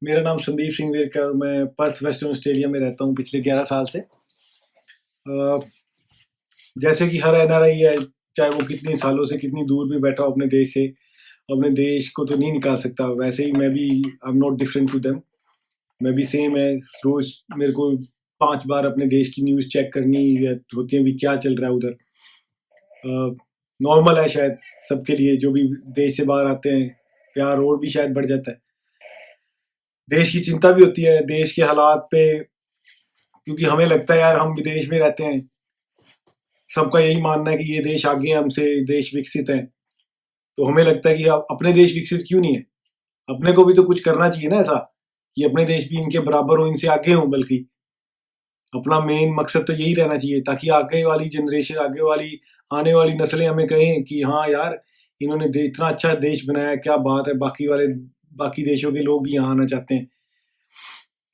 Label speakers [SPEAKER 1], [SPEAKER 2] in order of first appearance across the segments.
[SPEAKER 1] मेरा नाम संदीप सिंह वेरकर, मैं पर्थ वेस्टर्न ऑस्ट्रेलिया में रहता हूँ पिछले 11 साल से। जैसे कि हर एनआरआई है, चाहे वो कितने सालों से कितनी दूर भी बैठा हो अपने देश से, अपने देश को तो नहीं निकाल सकता। वैसे ही मैं भी, I am not different to them, मैं भी सेम है। रोज मेरे को 5 बार अपने देश की न्यूज़ चेक करनी होती है, भी क्या चल रहा है उधर। नॉर्मल है शायद सबके लिए, जो भी देश से बाहर आते हैं, प्यार और भी शायद बढ़ जाता है। देश की चिंता भी होती है, देश के हालात पे, क्योंकि हमें लगता है यार हम विदेश में रहते हैं, सबका यही मानना है कि ये देश आगे है हमसे, देश विकसित है, तो हमें लगता है कि अपने देश विकसित क्यों नहीं है। अपने को भी तो कुछ करना चाहिए ना, ऐसा कि अपने देश भी इनके बराबर हो, इनसे आगे हो। बल्कि अपना मेन मकसद तो यही रहना चाहिए, ताकि आगे वाली जनरेशन, आगे वाली आने वाली नस्लें हमें कहें कि हाँ यार, इन्होंने इतना अच्छा देश बनाया, क्या बात है, बाकी देशों के लोग भी यहाँ आना चाहते हैं।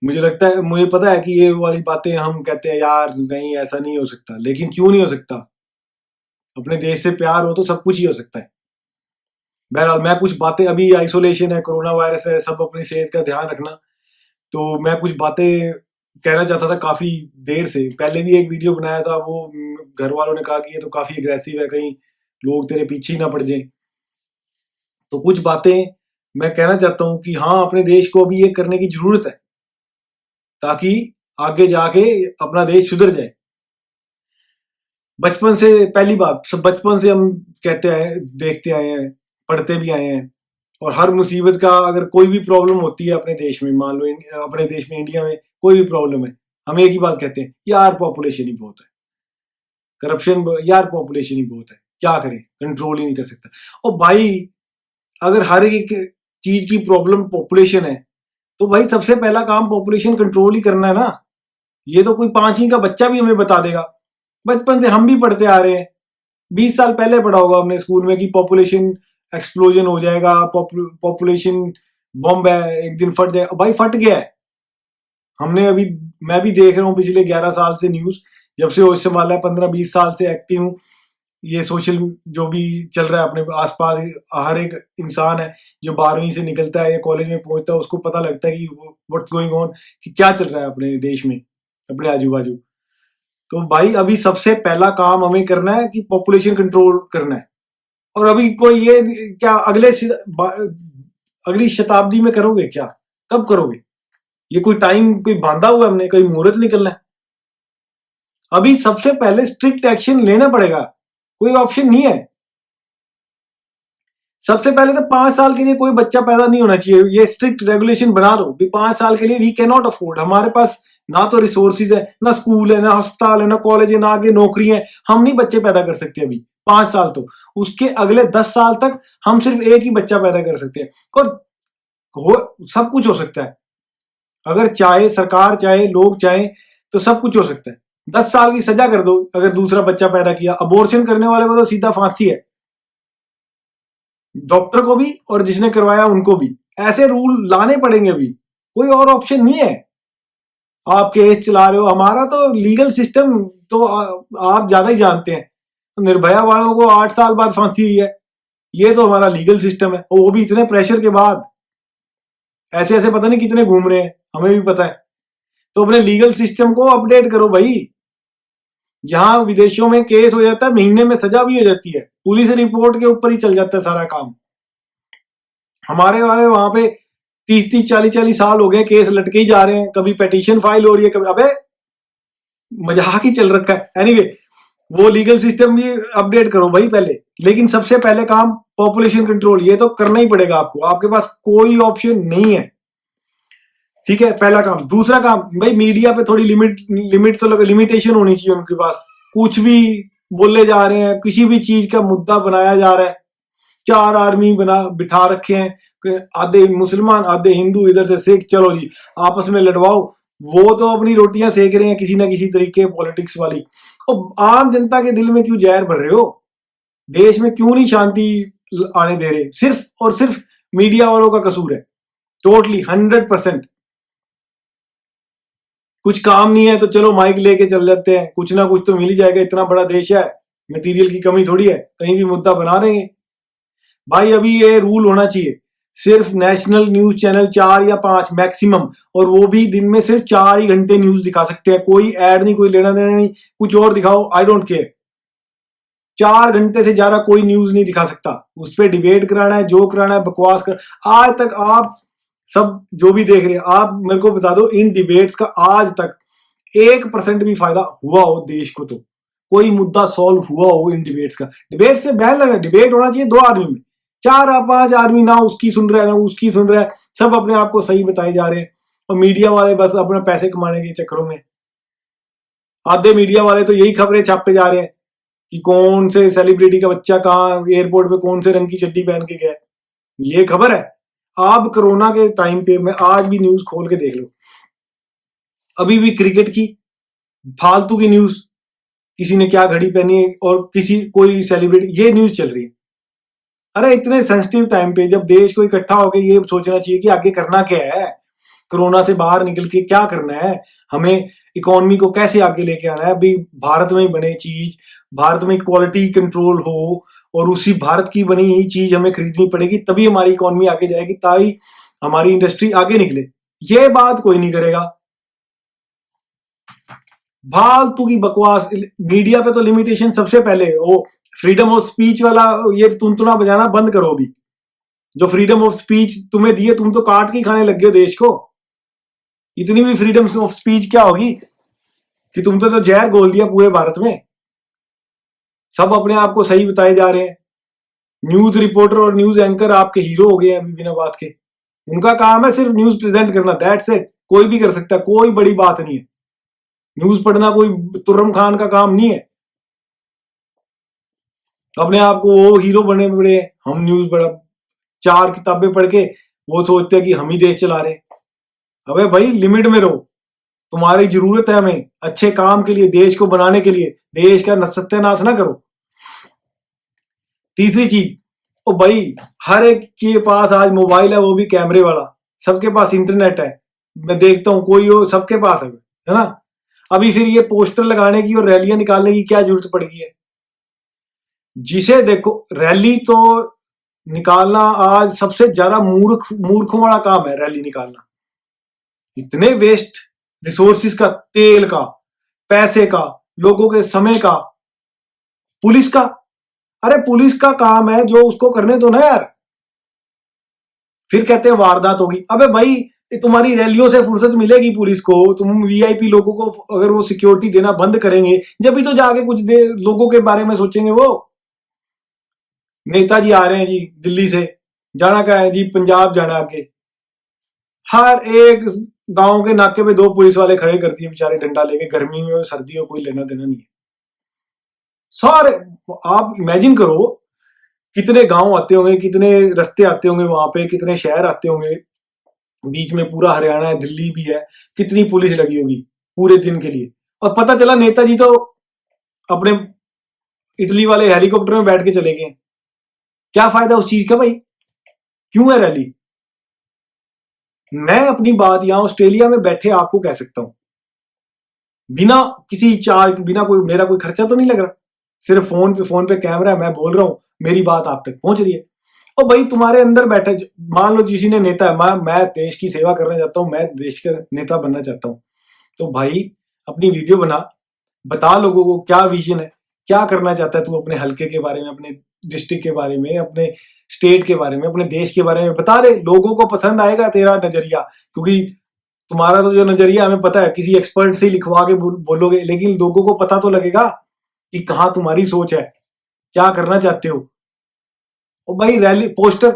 [SPEAKER 1] मुझे लगता है, मुझे पता है कि ये वाली बातें हम कहते हैं यार नहीं, ऐसा नहीं हो सकता, लेकिन क्यों नहीं हो सकता? अपने देश से प्यार हो तो सब कुछ ही हो सकता है। बहरहाल, मैं कुछ बातें, अभी आइसोलेशन है, कोरोना वायरस है, सब अपनी सेहत का ध्यान रखना, तो मैं कुछ बातें कहना चाहता था काफी देर से। पहले भी एक वीडियो बनाया था, वो घर वालों ने कहा कि ये तो काफी एग्रेसिव है, कहीं लोग तेरे पीछे ही ना पड़ जाएं। तो कुछ बातें मैं कहना चाहता हूँ कि हाँ, अपने देश को अभी ये करने की जरूरत है, ताकि आगे जाके अपना देश सुधर जाए। बचपन से, पहली बात, सब बचपन से हम कहते आए, देखते आए हैं, पढ़ते भी आए हैं, और हर मुसीबत का, अगर कोई भी प्रॉब्लम होती है अपने देश में, मान लो अपने देश में, इंडिया में कोई भी प्रॉब्लम है, हम एक ही बात कहते हैं, यार पॉपुलेशन ही बहुत है, करप्शन, यार पॉपुलेशन ही बहुत है, क्या करें, कंट्रोल ही नहीं कर सकता। और भाई, अगर हर एक चीज की प्रॉब्लम पॉपुलेशन है, तो भाई सबसे पहला काम पॉपुलेशन कंट्रोल ही करना है ना। ये तो कोई 5वीं का बच्चा भी हमें बता देगा। बचपन से हम भी पढ़ते आ रहे हैं, 20 साल पहले पढ़ा होगा हमने स्कूल में कि पॉपुलेशन एक्सप्लोजन हो जाएगा, पॉपुलेशन बॉम्ब है, एक दिन फट जाएगा। भाई फट गया है। हमने अभी, मैं भी देख रहा हूँ पिछले 11 साल से न्यूज, जब से होश संभाला है, 15-20 साल से एक्टिव हूँ। ये सोशल जो भी चल रहा है अपने आसपास, हर एक इंसान है जो 12वीं से निकलता है या कॉलेज में पहुंचता है, उसको पता लगता है कि व्हाट्स गोइंग ऑन, कि क्या चल रहा है अपने देश में, अपने आजू बाजू। तो भाई अभी सबसे पहला काम हमें करना है कि पॉपुलेशन कंट्रोल करना है। और अभी कोई ये क्या अगली शताब्दी में करोगे क्या? कब करोगे? ये कोई टाइम कोई बांधा हुआ हमने, कोई मुहूर्त निकलना है? अभी सबसे पहले स्ट्रिक्ट एक्शन लेना पड़ेगा, कोई ऑप्शन नहीं है। सबसे पहले तो 5 साल के लिए कोई बच्चा पैदा नहीं होना चाहिए, ये स्ट्रिक्ट रेगुलेशन बना दो भी 5 साल के लिए वी कैन नॉट अफोर्ड। हमारे पास ना तो रिसोर्सेज है, ना स्कूल है, ना अस्पताल है, ना कॉलेज है, ना आगे नौकरी है, हम नहीं बच्चे पैदा कर सकते अभी 5 साल। तो उसके अगले 10 साल तक हम सिर्फ एक ही बच्चा पैदा कर सकते हैं, और सब कुछ हो सकता है। अगर चाहे सरकार, चाहे लोग चाहे, तो सब कुछ हो सकता है। 10 साल की सजा कर दो अगर दूसरा बच्चा पैदा किया। अबॉर्शन करने वाले को तो सीधा फांसी है, डॉक्टर को भी और जिसने करवाया उनको भी। ऐसे रूल लाने पड़ेंगे अभी, कोई और ऑप्शन नहीं है। आप केस चला रहे हो, हमारा तो लीगल सिस्टम तो आप ज्यादा ही जानते हैं। निर्भया वालों को 8 साल बाद फांसी हुई है, ये तो हमारा लीगल सिस्टम है, और वो भी इतने प्रेशर के बाद। ऐसे ऐसे पता नहीं कितने घूम रहे हैं, हमें भी पता है। तो अपने लीगल सिस्टम को अपडेट करो भाई। जहां विदेशों में केस हो जाता है, महीने में सजा भी हो जाती है, पुलिस रिपोर्ट के ऊपर ही चल जाता है सारा काम। हमारे वाले वहां पे 30-30, 40-40 साल हो गए, केस लटके ही जा रहे हैं, कभी पिटीशन फाइल हो रही है, कभी, अबे मजाक ही चल रखा है। एनीवे, वो लीगल सिस्टम भी अपडेट करो भाई पहले। लेकिन सबसे पहले काम पॉपुलेशन कंट्रोल, ये तो करना ही पड़ेगा आपको, आपके पास कोई ऑप्शन नहीं है। ठीक है, पहला काम। दूसरा काम, भाई मीडिया पे थोड़ी लिमिट तो लिमिटेशन होनी चाहिए उनके पास। कुछ भी बोले जा रहे हैं, किसी भी चीज का मुद्दा बनाया जा रहा है, 4 आर्मी बिठा रखे हैं, आधे मुसलमान आधे हिंदू, इधर से सिख, चलो जी आपस में लड़वाओ। वो तो अपनी रोटियां सेक रहे हैं किसी ना किसी तरीके, पॉलिटिक्स वाली। और आम जनता के दिल में क्यों जहर भर रहे हो? देश में क्यों नहीं शांति आने दे रहे? सिर्फ और सिर्फ मीडिया वालों का कसूर है, टोटली 100%। कुछ काम नहीं है तो चलो माइक लेके चल जाते हैं, कुछ ना कुछ तो मिल ही जाएगा, इतना बड़ा देश है, मटेरियल की कमी थोड़ी है, कहीं भी मुद्दा बना देंगे। भाई अभी ये रूल होना चाहिए, सिर्फ नेशनल न्यूज चैनल 4 या 5 मैक्सिमम, और वो भी दिन में सिर्फ 4 ही घंटे न्यूज दिखा सकते हैं। कोई ऐड नहीं, कोई लेना देना नहीं, कुछ और दिखाओ, आई डोंट केयर। 4 घंटे से ज्यादा कोई न्यूज नहीं दिखा सकता। उस पर डिबेट कराना है, जो कराना है, बकवास कर। आज तक आप सब जो भी देख रहे हैं, आप मेरे को बता दो, इन डिबेट्स का आज तक 1% भी फायदा हुआ हो देश को? तो कोई मुद्दा सॉल्व हुआ हो इन डिबेट्स का? डिबेट्स पे बैन लगा, डिबेट होना चाहिए 2 आदमी में, 4 या 5 आदमी ना उसकी सुन रहा है ना उसकी सुन रहा है, सब अपने आप को सही बताए जा रहे हैं। और मीडिया वाले बस अपना पैसे कमाने के चक्करों में, आधे मीडिया वाले तो यही खबरें छापे जा रहे हैं कि कौन से सेलिब्रिटी का बच्चा कहाँ एयरपोर्ट पे कौन से रंग की चड्डी पहन के गया। ये खबर है। आप कोरोना के टाइम पे, मैं आज भी न्यूज खोल के देख लो, अभी भी क्रिकेट की फालतू की न्यूज, किसी ने क्या घड़ी पहनी है और किसी कोई सेलिब्रिटी, ये न्यूज चल रही है। अरे इतने सेंसिटिव टाइम पे जब देश को इकट्ठा होकर ये सोचना चाहिए कि आगे करना क्या है, कोरोना से बाहर निकल के क्या करना है, हमें इकोनॉमी को कैसे आगे लेके आना है। अभी भारत में बने चीज, भारत में क्वालिटी कंट्रोल हो, और उसी भारत की बनी ही चीज हमें खरीदनी पड़ेगी, तभी हमारी इकोनॉमी आगे जाएगी, ताकि हमारी इंडस्ट्री आगे निकले। ये बात कोई नहीं करेगा। फालतू की बकवास। मीडिया पे तो लिमिटेशन सबसे पहले, वो फ्रीडम ऑफ स्पीच वाला ये तुनतुना बजाना बंद करो। अभी जो फ्रीडम ऑफ स्पीच तुम्हें दिए, तुम तो काट के खाने लग गए देश को। इतनी भी फ्रीडम ऑफ स्पीच क्या होगी कि तुम तो जहर घोल दिया पूरे भारत में। सब अपने आप को सही बताए जा रहे हैं। न्यूज रिपोर्टर और न्यूज एंकर आपके हीरो हो गए हैं अभी बिना बात के। उनका काम है सिर्फ न्यूज प्रेजेंट करना, दैट्स इट। कोई भी कर सकता है, कोई बड़ी बात नहीं है। न्यूज पढ़ना कोई तुर्रम खान का काम नहीं है। अपने आप को वो हीरो बने पड़े हैं, हम न्यूज पढ़ा 4 किताबें पढ़ के वो सोचते हैं कि हम ही देश चला रहे हैं। अबे भाई लिमिट में रहो। तुम्हारी जरूरत है हमें अच्छे काम के लिए, देश को बनाने के लिए। देश का सत्यानाश ना करो। तीसरी चीज, ओ भाई हर एक के पास आज मोबाइल है, वो भी कैमरे वाला। सबके पास इंटरनेट है। मैं देखता हूँ कोई हो, सबके पास है ना। अभी फिर ये पोस्टर लगाने की और रैलियां निकालने की क्या जरूरत पड़ गई है? जिसे देखो, रैली तो निकालना आज सबसे ज्यादा मूर्खों वाला काम है, रैली निकालना। इतने वेस्ट रिसोर्सिस का, तेल का, पैसे का, लोगों के समय का, पुलिस का। अरे पुलिस का काम है, जो उसको करने दो ना यार। फिर कहते हैं वारदात होगी। अबे भाई तुम्हारी रैलियों से फुर्सत मिलेगी पुलिस को? तुम वीआईपी लोगों को अगर वो सिक्योरिटी देना बंद करेंगे, जब भी तो जाके कुछ लोगों के बारे में सोचेंगे। वो नेताजी आ रहे हैं जी दिल्ली से, जाना क्या है जी, पंजाब जाना आगे। हर एक गांव के नाके पे 2 पुलिस वाले खड़े कर दिए बेचारे, डंडा लेके। गर्मी में सर्दी हो, कोई लेना देना नहीं है। सारे, आप इमेजिन करो कितने गांव आते होंगे, कितने रास्ते आते होंगे वहां पे, कितने शहर आते होंगे। बीच में पूरा हरियाणा है, दिल्ली भी है। कितनी पुलिस लगी होगी पूरे दिन के लिए। और पता चला नेताजी तो अपने इटली वाले हेलीकॉप्टर में बैठ के चले गए। क्या फायदा उस चीज का भाई? क्यों है रैली? मैं अपनी बात यहां ऑस्ट्रेलिया में बैठे आपको कह सकता हूं, बिना किसी चार्ज, बिना कोई, मेरा कोई खर्चा तो नहीं लग रहा। सिर्फ फोन पे कैमरा है, मैं बोल रहा हूं, मेरी बात आप तक पहुंच रही है। और भाई तुम्हारे अंदर बैठे, मान लो किसी ने नेता है, मैं देश की सेवा करना चाहता हूं, मैं देश का नेता बनना चाहता हूं, तो भाई अपनी वीडियो बना, बता लोगों को क्या विजन है, क्या करना चाहता है तू अपने हल्के के बारे में, अपने डिस्ट्रिक्ट के बारे में, अपने स्टेट के बारे में, अपने देश के बारे में बता दे। लोगों को पसंद आएगा तेरा नजरिया, क्योंकि तुम्हारा तो जो नजरिया हमें पता है, किसी एक्सपर्ट से लिखवा के बोलोगे, लेकिन लोगों को पता तो लगेगा कि कहाँ तुम्हारी सोच है, क्या करना चाहते हो। और भाई रैली पोस्टर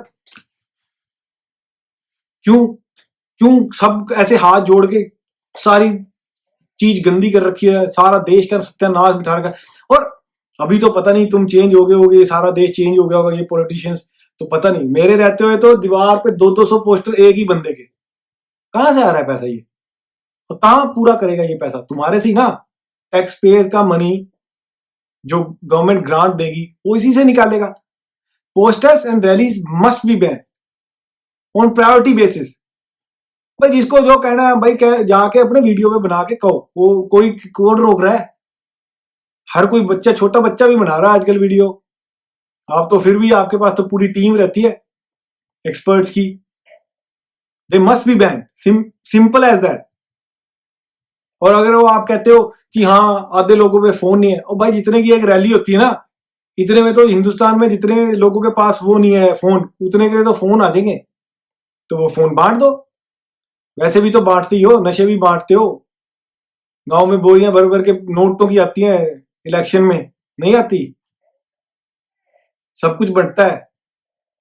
[SPEAKER 1] क्यों क्यों सब ऐसे हाथ जोड़ के सारी चीज गंदी कर रखी है, सारा देश का सत्यानाश बिठा रखा है। और अभी तो पता नहीं तुम चेंज हो गए होगे, सारा देश चेंज हो गया होगा, ये पॉलिटिशियंस तो पता नहीं। मेरे रहते हुए तो दीवार पे 200 पोस्टर एक ही बंदे के। कहां से आ रहा है पैसा ये? और कहां पूरा करेगा ये पैसा? तुम्हारे से ही ना। टैक्स पेयर का मनी जो गवर्नमेंट ग्रांट देगी वो इसी से निकालेगा। Posters and rallies must be ban on priority basis. भाई जिसको जो कहना है भाई जाके अपने वीडियो में बना के कहो, वो कोई कौन रोक रहा है? हर कोई बच्चा, छोटा बच्चा भी बना रहा है आजकल वीडियो। आप तो फिर भी, आपके पास तो पूरी टीम रहती है। एक्सपर्ट्स की, they must be ban, simple as that. और अगर वो आप कहते हो कि हाँ आधे लोगों पे फोन नहीं है, और भाई जितने की एक रैली होती है ना, इतने में तो हिंदुस्तान में जितने लोगों के पास वो नहीं है फोन, उतने के तो फोन आ जाएंगे, तो वो फोन बांट दो। वैसे भी तो बांटते ही हो, नशे भी बांटते हो। गांव में बोरियां भर भर के नोटों की आती हैं, इलेक्शन में नहीं आती, सब कुछ बढ़ता है।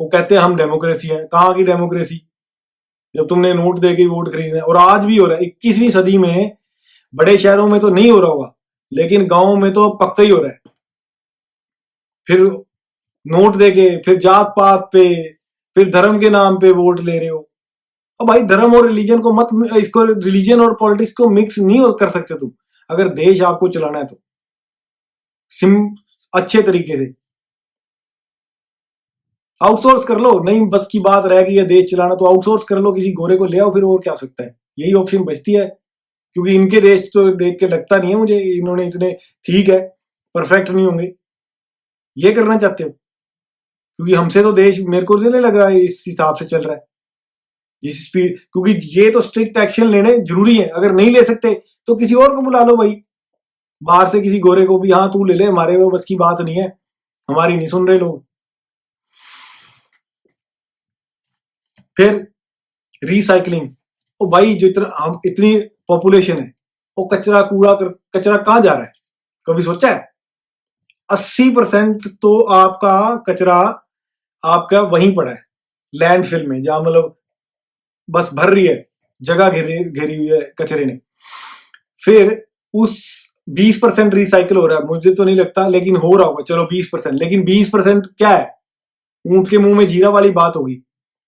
[SPEAKER 1] वो कहते हैं हम डेमोक्रेसी है, कहाँ की डेमोक्रेसी, जब तुमने नोट दे के वोट खरीदना है। और आज भी हो रहा है 21वीं सदी में, बड़े शहरों में तो नहीं हो रहा होगा, लेकिन गांवों में तो पक्का ही हो रहा है। फिर नोट देके, फिर जात पात पे, फिर धर्म के नाम पे वोट ले रहे हो। अब भाई धर्म और रिलीजन को मत, इसको रिलीजन और पॉलिटिक्स को मिक्स नहीं कर सकते तुम, अगर देश आपको चलाना है तो अच्छे तरीके से। आउटसोर्स कर लो, नहीं बस की बात रह गई है देश चलाना, तो आउटसोर्स कर लो, किसी गोरे को ले आओ, फिर और क्या सकता है, यही ऑप्शन बचती है। क्योंकि इनके देश तो देख के लगता नहीं है मुझे इन्होंने इतने, ठीक है परफेक्ट नहीं होंगे, ये करना चाहते हो। क्योंकि हमसे तो देश, मेरे को नहीं लग रहा है इस हिसाब से चल रहा है, इस स्पीड। क्योंकि ये तो स्ट्रिक्ट एक्शन लेने जरूरी है, अगर नहीं ले सकते तो किसी और को बुला लो भाई, बाहर से किसी गोरे को भी, हाँ तू ले ले, हमारे वो बस की बात नहीं है, हमारी नहीं सुन रहे लोग। फिर रिसाइकलिंग, ओ भाई जो हम इतनी पॉपुलेशन है, वो कचरा कचरा कहाँ जा रहा है, कभी सोचा है? 80% तो आपका कचरा आपका वहीं पड़ा है लैंडफिल में, जहां मतलब बस भर रही है, जगह घेरी हुई है कचरे ने। फिर उस 20% रिसाइकिल हो रहा है, मुझे तो नहीं लगता, लेकिन हो रहा होगा, चलो 20%, लेकिन 20% क्या है, ऊंट के मुंह में जीरा वाली बात होगी।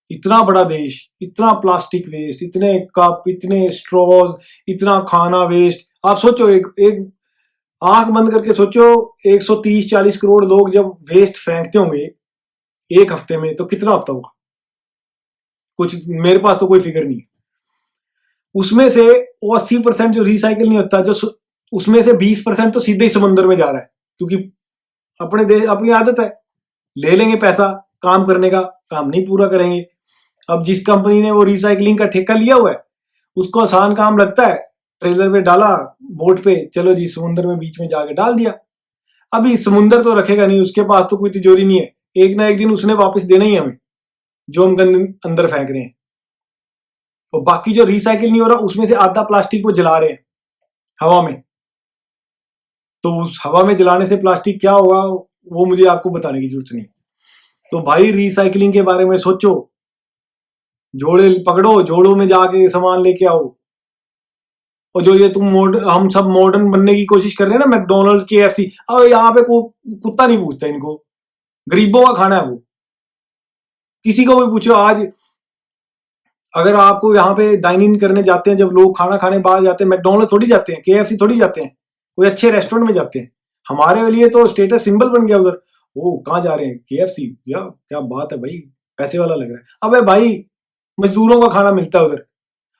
[SPEAKER 1] इतना बड़ा देश, इतना प्लास्टिक वेस्ट, इतने कप, इतने स्ट्रॉज, इतना खाना वेस्ट। आप सोचो, एक आंख बंद करके सोचो, 130-40 करोड़ लोग जब वेस्ट फेंकते होंगे एक हफ्ते में, तो कितना होता होगा? कुछ, मेरे पास तो कोई फिगर नहीं है। उसमें से वो 80% जो रिसाइकिल नहीं होता, जो उसमें से 20% तो सीधे ही समुद्र में जा रहा है। क्योंकि अपने देश, अपनी आदत है, ले लेंगे पैसा काम करने का, काम नहीं पूरा करेंगे। अब जिस कंपनी ने वो रिसाइकलिंग का ठेका लिया हुआ है, उसको आसान काम लगता है, ट्रेलर पे डाला, बोट पे, चलो जी समुद्र में बीच में जाके डाल दिया। अभी समुद्र तो रखेगा नहीं, उसके पास तो कोई तिजोरी नहीं है, एक ना एक दिन उसने वापस देना ही हमें, जो हम अंदर फेंक रहे हैं। और बाकी जो रिसाइकिल नहीं हो रहा, उसमें से आधा प्लास्टिक वो जला रहे हैं हवा में। तो उस हवा में जलाने से प्लास्टिक क्या होगा, वो मुझे आपको बताने की जरूरत नहीं। तो भाई रिसाइकलिंग के बारे में सोचो, जोड़े पकड़ो, जोड़ों में जाके सामान लेके आओ। और जो ये हम सब मॉडर्न बनने की कोशिश कर रहे हैं ना, मैकडोनल्ड, KFC, अब यहाँ पे कुत्ता नहीं पूछता इनको, गरीबों का खाना है वो। किसी को भी पूछो आज, अगर आपको यहाँ पे डाइन इन करने जाते हैं, जब लोग खाना खाने बाहर जाते हैं, मैकडोनल्ड थोड़ी जाते हैं, KFC थोड़ी जाते हैं, कोई अच्छे रेस्टोरेंट में जाते हैं। हमारे लिए तो स्टेटस सिंबल बन गया उधर, वो कहाँ जा रहे हैं, KFC, या क्या बात है भाई, पैसे वाला लग रहा है। अबे भाई मजदूरों का खाना मिलता है उधर।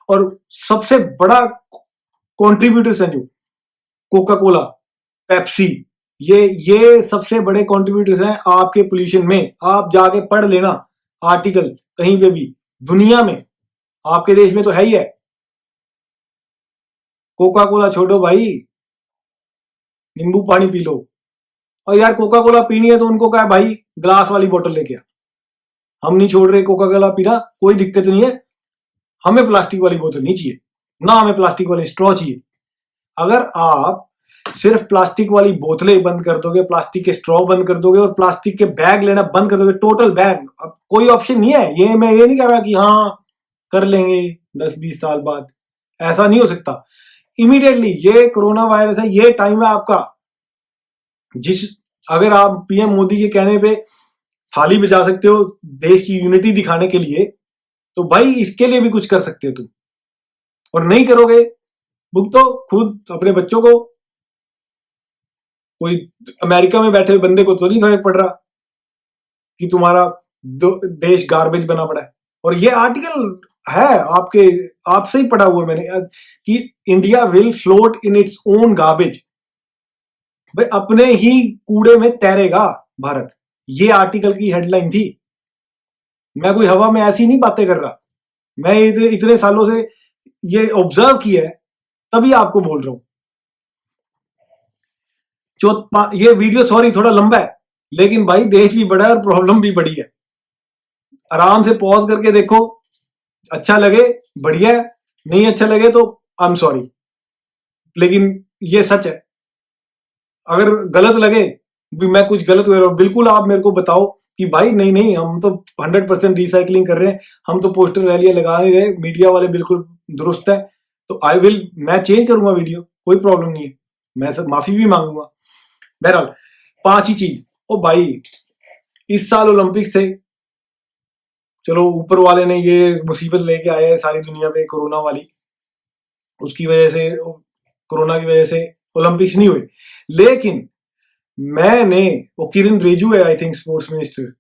[SPEAKER 1] और सबसे बड़ा कॉन्ट्रीब्यूटर्स है जो कोका कोला, पेप्सी, ये सबसे बड़े कॉन्ट्रीब्यूटर्स हैं आपके पोल्यूशन में। आप जाके पढ़ लेना आर्टिकल कहीं पे भी दुनिया में, आपके देश में तो है ही है। कोका कोला छोड़ो भाई, नींबू पानी पी लो। और यार कोका कोला पीनी है तो उनको क्या है भाई, ग्लास वाली बोतल लेके आ, हम नहीं छोड़ रहे कोका कोला पीना, कोई दिक्कत नहीं है, हमें प्लास्टिक वाली बोतल नहीं चाहिए, ना हमें प्लास्टिक वाली स्ट्रॉ चाहिए। अगर आप सिर्फ प्लास्टिक वाली बोतलें बंद कर दोगे, प्लास्टिक के स्ट्रॉ बंद कर दोगे, और प्लास्टिक के बैग लेना बंद कर दोगे, टोटल बैग, अब कोई ऑप्शन नहीं है। ये मैं ये नहीं कह रहा कि हाँ कर लेंगे 10-20 साल बाद, ऐसा नहीं हो सकता इमीडिएटली। ये कोरोना वायरस है, ये टाइम है आपका। अगर आप PM मोदी के कहने पे थाली बजा सकते हो देश की यूनिटी दिखाने के लिए, तो भाई इसके लिए भी कुछ कर सकते हो तुम। और नहीं करोगे, भुगतो खुद अपने बच्चों को। कोई अमेरिका में बैठे बंदे को तो नहीं फर्क पड़ रहा कि तुम्हारा देश गार्बेज बना पड़ा है। और ये आर्टिकल है आपसे ही पढ़ा हुआ मैंने, कि India will float in its own garbage. भाई अपने ही कूड़े में तैरेगा भारत, ये आर्टिकल की हेडलाइन थी। मैं कोई हवा में ऐसी नहीं बातें कर रहा, मैं इतने सालों से ये ऑब्जर्व किया है, तभी आपको बोल रहा हूं। ये वीडियो सॉरी थोड़ा लंबा है, लेकिन भाई देश भी बड़ा है और प्रॉब्लम भी बड़ी है। आराम से पॉज करके देखो, अच्छा लगे बढ़िया है, नहीं अच्छा लगे तो आई एम सॉरी, लेकिन ये सच है। अगर गलत लगे भी मैं कुछ गलत कर रहा हूं, बिल्कुल आप मेरे को बताओ कि भाई नहीं नहीं हम तो 100% रिसाइकलिंग कर रहे हैं, हम तो पोस्टर रैलियां लगा नहीं रहे, मीडिया वाले बिल्कुल दुरुस्त है, तो मैं चेंज करूंगा वीडियो, कोई प्रॉब्लम नहीं है, मैं सब माफी भी मांगूंगा। बहरहाल 5 ही चीज। ओ भाई इस साल ओलंपिक्स थे, चलो ऊपर वाले ने ये मुसीबत लेके आया है सारी दुनिया पे, कोरोना वाली, उसकी वजह से, कोरोना की वजह से ओलंपिक्स नहीं हुए। लेकिन मैंने, वो किरण रिजिजू है आई थिंक स्पोर्ट्स मिनिस्टर,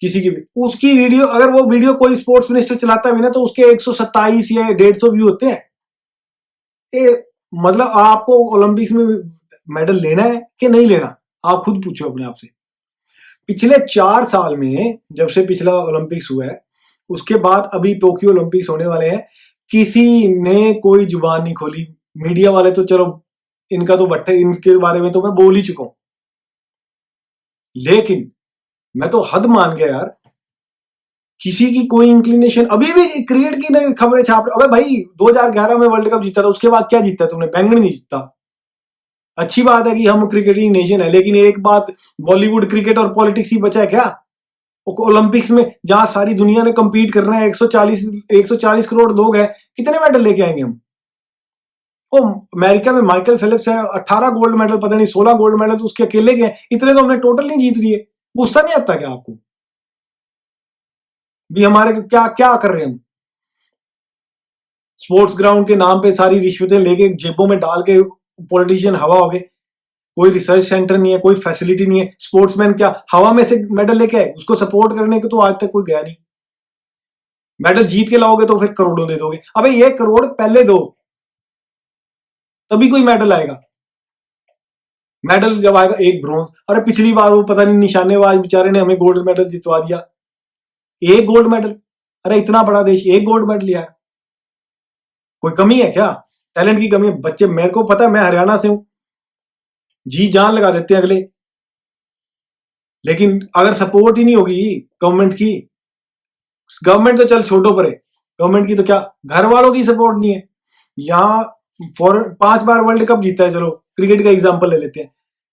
[SPEAKER 1] किसी की भी, उसकी वीडियो, अगर वो वीडियो कोई स्पोर्ट्स मिनिस्टर चलाता है ना तो उसके 127 या 150 व्यू होते हैं। मतलब आपको ओलंपिक्स में मेडल लेना है कि नहीं लेना, आप खुद पूछो अपने आप से। पिछले 4 साल में, जब से पिछला ओलंपिक्स हुआ है, उसके बाद अभी टोक्यो ओलंपिक्स होने वाले हैं, किसी ने कोई जुबान नहीं खोली। मीडिया वाले तो चलो इनका तो बट्टे, इनके बारे में तो मैं बोल ही चुका हूं, लेकिन मैं तो हद मान गया यार। किसी की कोई इंक्लिनेशन, अभी भी क्रिकेट की नई खबरें छाप रहे। अबे भाई 2011 में वर्ल्ड कप जीता था, उसके बाद क्या जीता तुमने? बैंगन नहीं जीता। अच्छी बात है कि हम क्रिकेटिंग नेशन है, लेकिन एक बात, बॉलीवुड क्रिकेट और पॉलिटिक्स ही बचा है क्या? ओलंपिक्स में जहां सारी दुनिया ने कंपीट करना है, 140 करोड़ लोग हैं, कितने मेडल लेके आएंगे हम? ओ अमेरिका में माइकल फिलिप्स है, 18 गोल्ड मेडल, पता नहीं 16 गोल्ड मेडल तो उसके अकेले के हैं, इतने तो हमने टोटल नहीं जीत रही है। गुस्सा नहीं आता क्या आपको भी? हमारे क्या क्या कर रहे हैं हम? स्पोर्ट्स ग्राउंड के नाम पे सारी रिश्वतें लेके जेबों में डाल के पॉलिटिशियन हवा हो गए। कोई रिसर्च सेंटर नहीं है, कोई फैसिलिटी नहीं है। स्पोर्ट्समैन क्या हवा में से मेडल लेके आए? उसको सपोर्ट करने को तो आज तक कोई गया नहीं। मेडल जीत के लाओगे तो फिर करोड़ों दे दोगे। अबे ये करोड़ पहले दो, तभी कोई मेडल आएगा। मेडल जब आएगा एक ब्रॉन्ज, अरे पिछली बार वो पता नहीं निशानेबाज बेचारे ने हमें गोल्ड मेडल जितवा दिया, एक गोल्ड मेडल। अरे इतना बड़ा देश, एक गोल्ड मेडल यार, कोई कमी है क्या? टैलेंट की कमी है? बच्चे, मेरे को पता है, मैं हरियाणा से हूं, जी जान लगा देते हैं अगले, लेकिन अगर सपोर्ट ही नहीं होगी गवर्नमेंट की, गवर्नमेंट तो चल छोटो पर है, गवर्नमेंट की तो क्या, घर वालों की सपोर्ट नहीं है। यहाँ 5 बार वर्ल्ड कप जीता है, चलो क्रिकेट का एग्जांपल ले लेते हैं,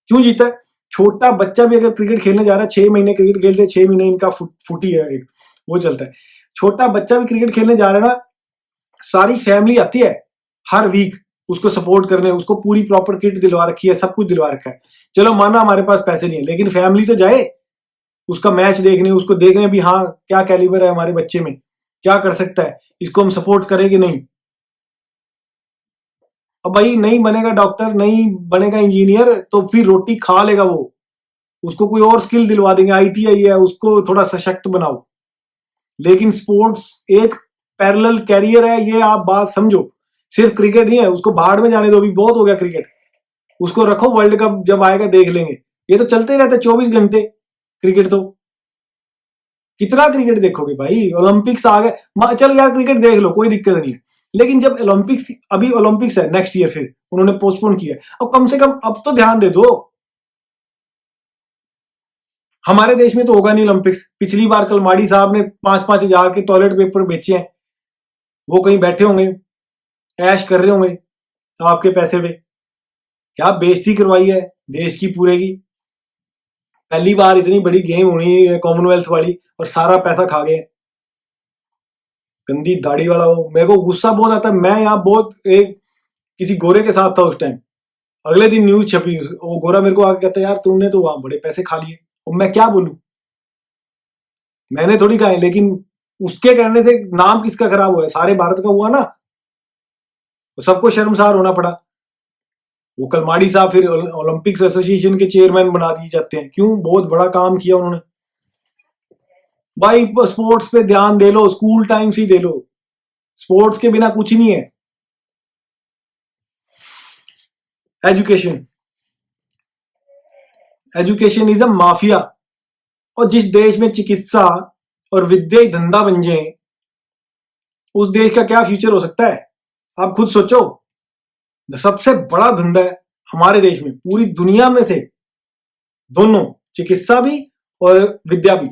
[SPEAKER 1] क्यों जीता है? छोटा बच्चा भी अगर क्रिकेट खेलने जा रहा है, 6 महीने क्रिकेट खेलते हैं, 6 महीने इनका फुटी है एक, वो चलता है। छोटा बच्चा भी क्रिकेट खेलने जा रहा है ना, सारी फैमिली आती है हर वीक उसको सपोर्ट करने, उसको पूरी प्रॉपर किट दिलवा रखी है, सब कुछ दिलवा रखा है। चलो माना हमारे पास पैसे नहीं है, लेकिन फैमिली तो जाए उसका मैच देखने, उसको देखने भी, हाँ क्या कैलिबर है हमारे बच्चे में, क्या कर सकता है, इसको हम सपोर्ट करें कि नहीं? अब भाई नहीं बनेगा डॉक्टर, नहीं बनेगा इंजीनियर, तो फिर रोटी खा लेगा वो, उसको कोई और स्किल दिलवा देंगे, आईटीआई है, उसको थोड़ा सशक्त बनाओ। लेकिन स्पोर्ट्स एक पैरेलल कैरियर है, ये आप बात समझो। सिर्फ क्रिकेट नहीं है, उसको बाहर में जाने दो, भी बहुत हो गया क्रिकेट, उसको रखो, वर्ल्ड कप जब आएगा देख लेंगे। ये तो चलते ही रहता है 24 घंटे क्रिकेट, तो कितना क्रिकेट देखोगे भाई? ओलंपिक्स आ गए, चलो यार क्रिकेट देख लो, कोई दिक्कत नहीं है, लेकिन जब ओलंपिक्स, अभी ओलंपिक्स है नेक्स्ट ईयर, फिर उन्होंने पोस्टपोन किया, और कम से कम अब तो ध्यान दे दो। हमारे देश में तो होगा नहीं ओलंपिक्स। पिछली बार कलमाड़ी साहब ने 5-5 हजार के टॉयलेट पेपर बेचे हैं, वो कहीं बैठे होंगे, ऐश कर रहे होंगे आपके पैसे पे, क्या बेइज्जती करवाई है देश की पूरे की। पहली बार इतनी बड़ी गेम होनी है कॉमनवेल्थ वाली, और सारा पैसा खा गए। गंदी दाढ़ी वाला वो, मेरे को गुस्सा बहुत आता है। मैं यहाँ बहुत एक किसी गोरे के साथ था उस टाइम, अगले दिन न्यूज छपी, वो गोरा मेरे को आके कहता है यार तुमने तो वहां बड़े पैसे खा लिए। और मैं क्या बोलूं, मैंने थोड़ी खाए, लेकिन उसके कहने से नाम किसका खराब हुआ है? सारे भारत का हुआ ना, तो सबको शर्मसार होना पड़ा। वो कलमाड़ी साहब फिर ओलंपिक्स एसोसिएशन के चेयरमैन बना दिए जाते हैं, क्यों? बहुत बड़ा काम किया उन्होंने। भाई स्पोर्ट्स पे ध्यान दे लो, स्कूल टाइम से ही दे लो, स्पोर्ट्स के बिना कुछ नहीं है। Education, education is a mafia. और जिस देश में चिकित्सा और विद्या ही धंधा बन जाए, उस देश का क्या फ्यूचर हो सकता है? आप खुद सोचो। सबसे बड़ा धंधा है हमारे देश में, पूरी दुनिया में से, दोनों, चिकित्सा भी और विद्या भी।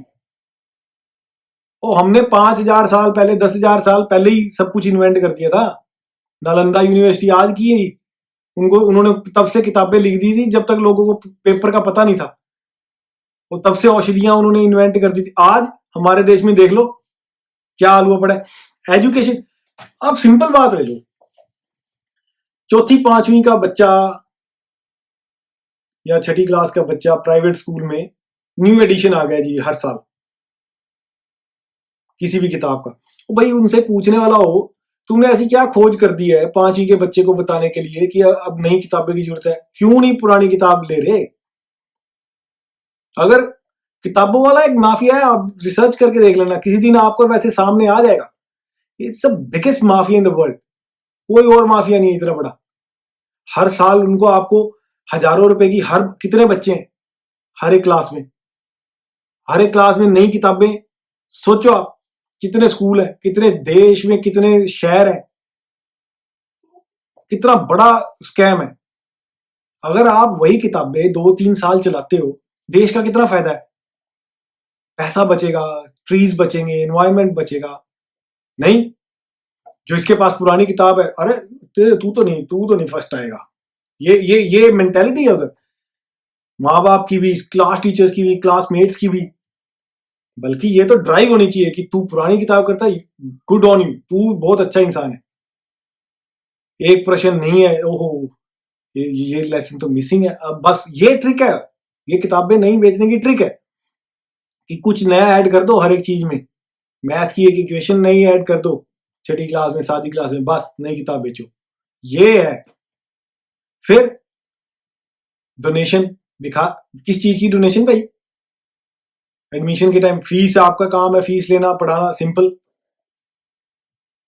[SPEAKER 1] और हमने 5,000 साल पहले, 10,000 साल पहले ही सब कुछ इन्वेंट कर दिया था। नालंदा यूनिवर्सिटी आज की है, उन्होंने तब से किताबें लिख दी थी जब तक लोगों को पेपर का पता नहीं था, और तब से औषधियां उन्होंने इन्वेंट कर दी थी। आज हमारे देश में देख लो क्या हाल हुआ पड़ा है। एजुकेशन, आप सिंपल बात ले लो, चौथी पांचवी का बच्चा या छठी क्लास का बच्चा प्राइवेट स्कूल में न्यू एडिशन आ गया जी हर साल किसी भी किताब का। तो भाई उनसे पूछने वाला हो, तुमने ऐसी क्या खोज कर दी है पांचवी के बच्चे को बताने के लिए कि अब नई किताबें की जरूरत है? क्यों नहीं पुरानी किताब ले रहे? अगर किताबों वाला एक माफिया है, आप रिसर्च करके देख लेना, किसी दिन आपको वैसे सामने आ जाएगा। It's the biggest mafia in the world, कोई और माफिया नहीं है इतना बड़ा। हर साल उनको आपको हजारों रुपए की, हर कितने बच्चे हैं हर एक क्लास में, हर एक क्लास में नई किताबें। सोचो आप, कितने स्कूल है, कितने देश में, कितने शहर है, कितना बड़ा स्कैम है। अगर आप वही किताबें 2-3 साल चलाते हो, देश का कितना फायदा है? पैसा बचेगा, ट्रीज बचेंगे, एनवायरमेंट बचेगा। नहीं, जो इसके पास पुरानी किताब है, अरे तू तो नहीं फर्स्ट आएगा। ये मेंटेलिटी है उधर, माँ बाप की भी, क्लास टीचर्स की भी, क्लासमेट्स की भी। बल्कि ये तो ड्राइव होनी चाहिए कि तू पुरानी किताब करता है, गुड ऑन यू, तू बहुत अच्छा इंसान है। एक प्रश्न नहीं है, ओहो ये लेसन तो मिसिंग है। अब बस ये ट्रिक है, ये किताबें नहीं बेचने की ट्रिक है कि कुछ नया ऐड कर दो हर एक चीज में। मैथ की एक इक्वेशन नई ऐड कर दो छठी क्लास में, 7वीं क्लास में, बस नई किताब बेचो। ये है। फिर डोनेशन दिखा, किस चीज की डोनेशन भाई? एडमिशन के टाइम फीस, आपका काम है फीस लेना, पढ़ाना, सिंपल।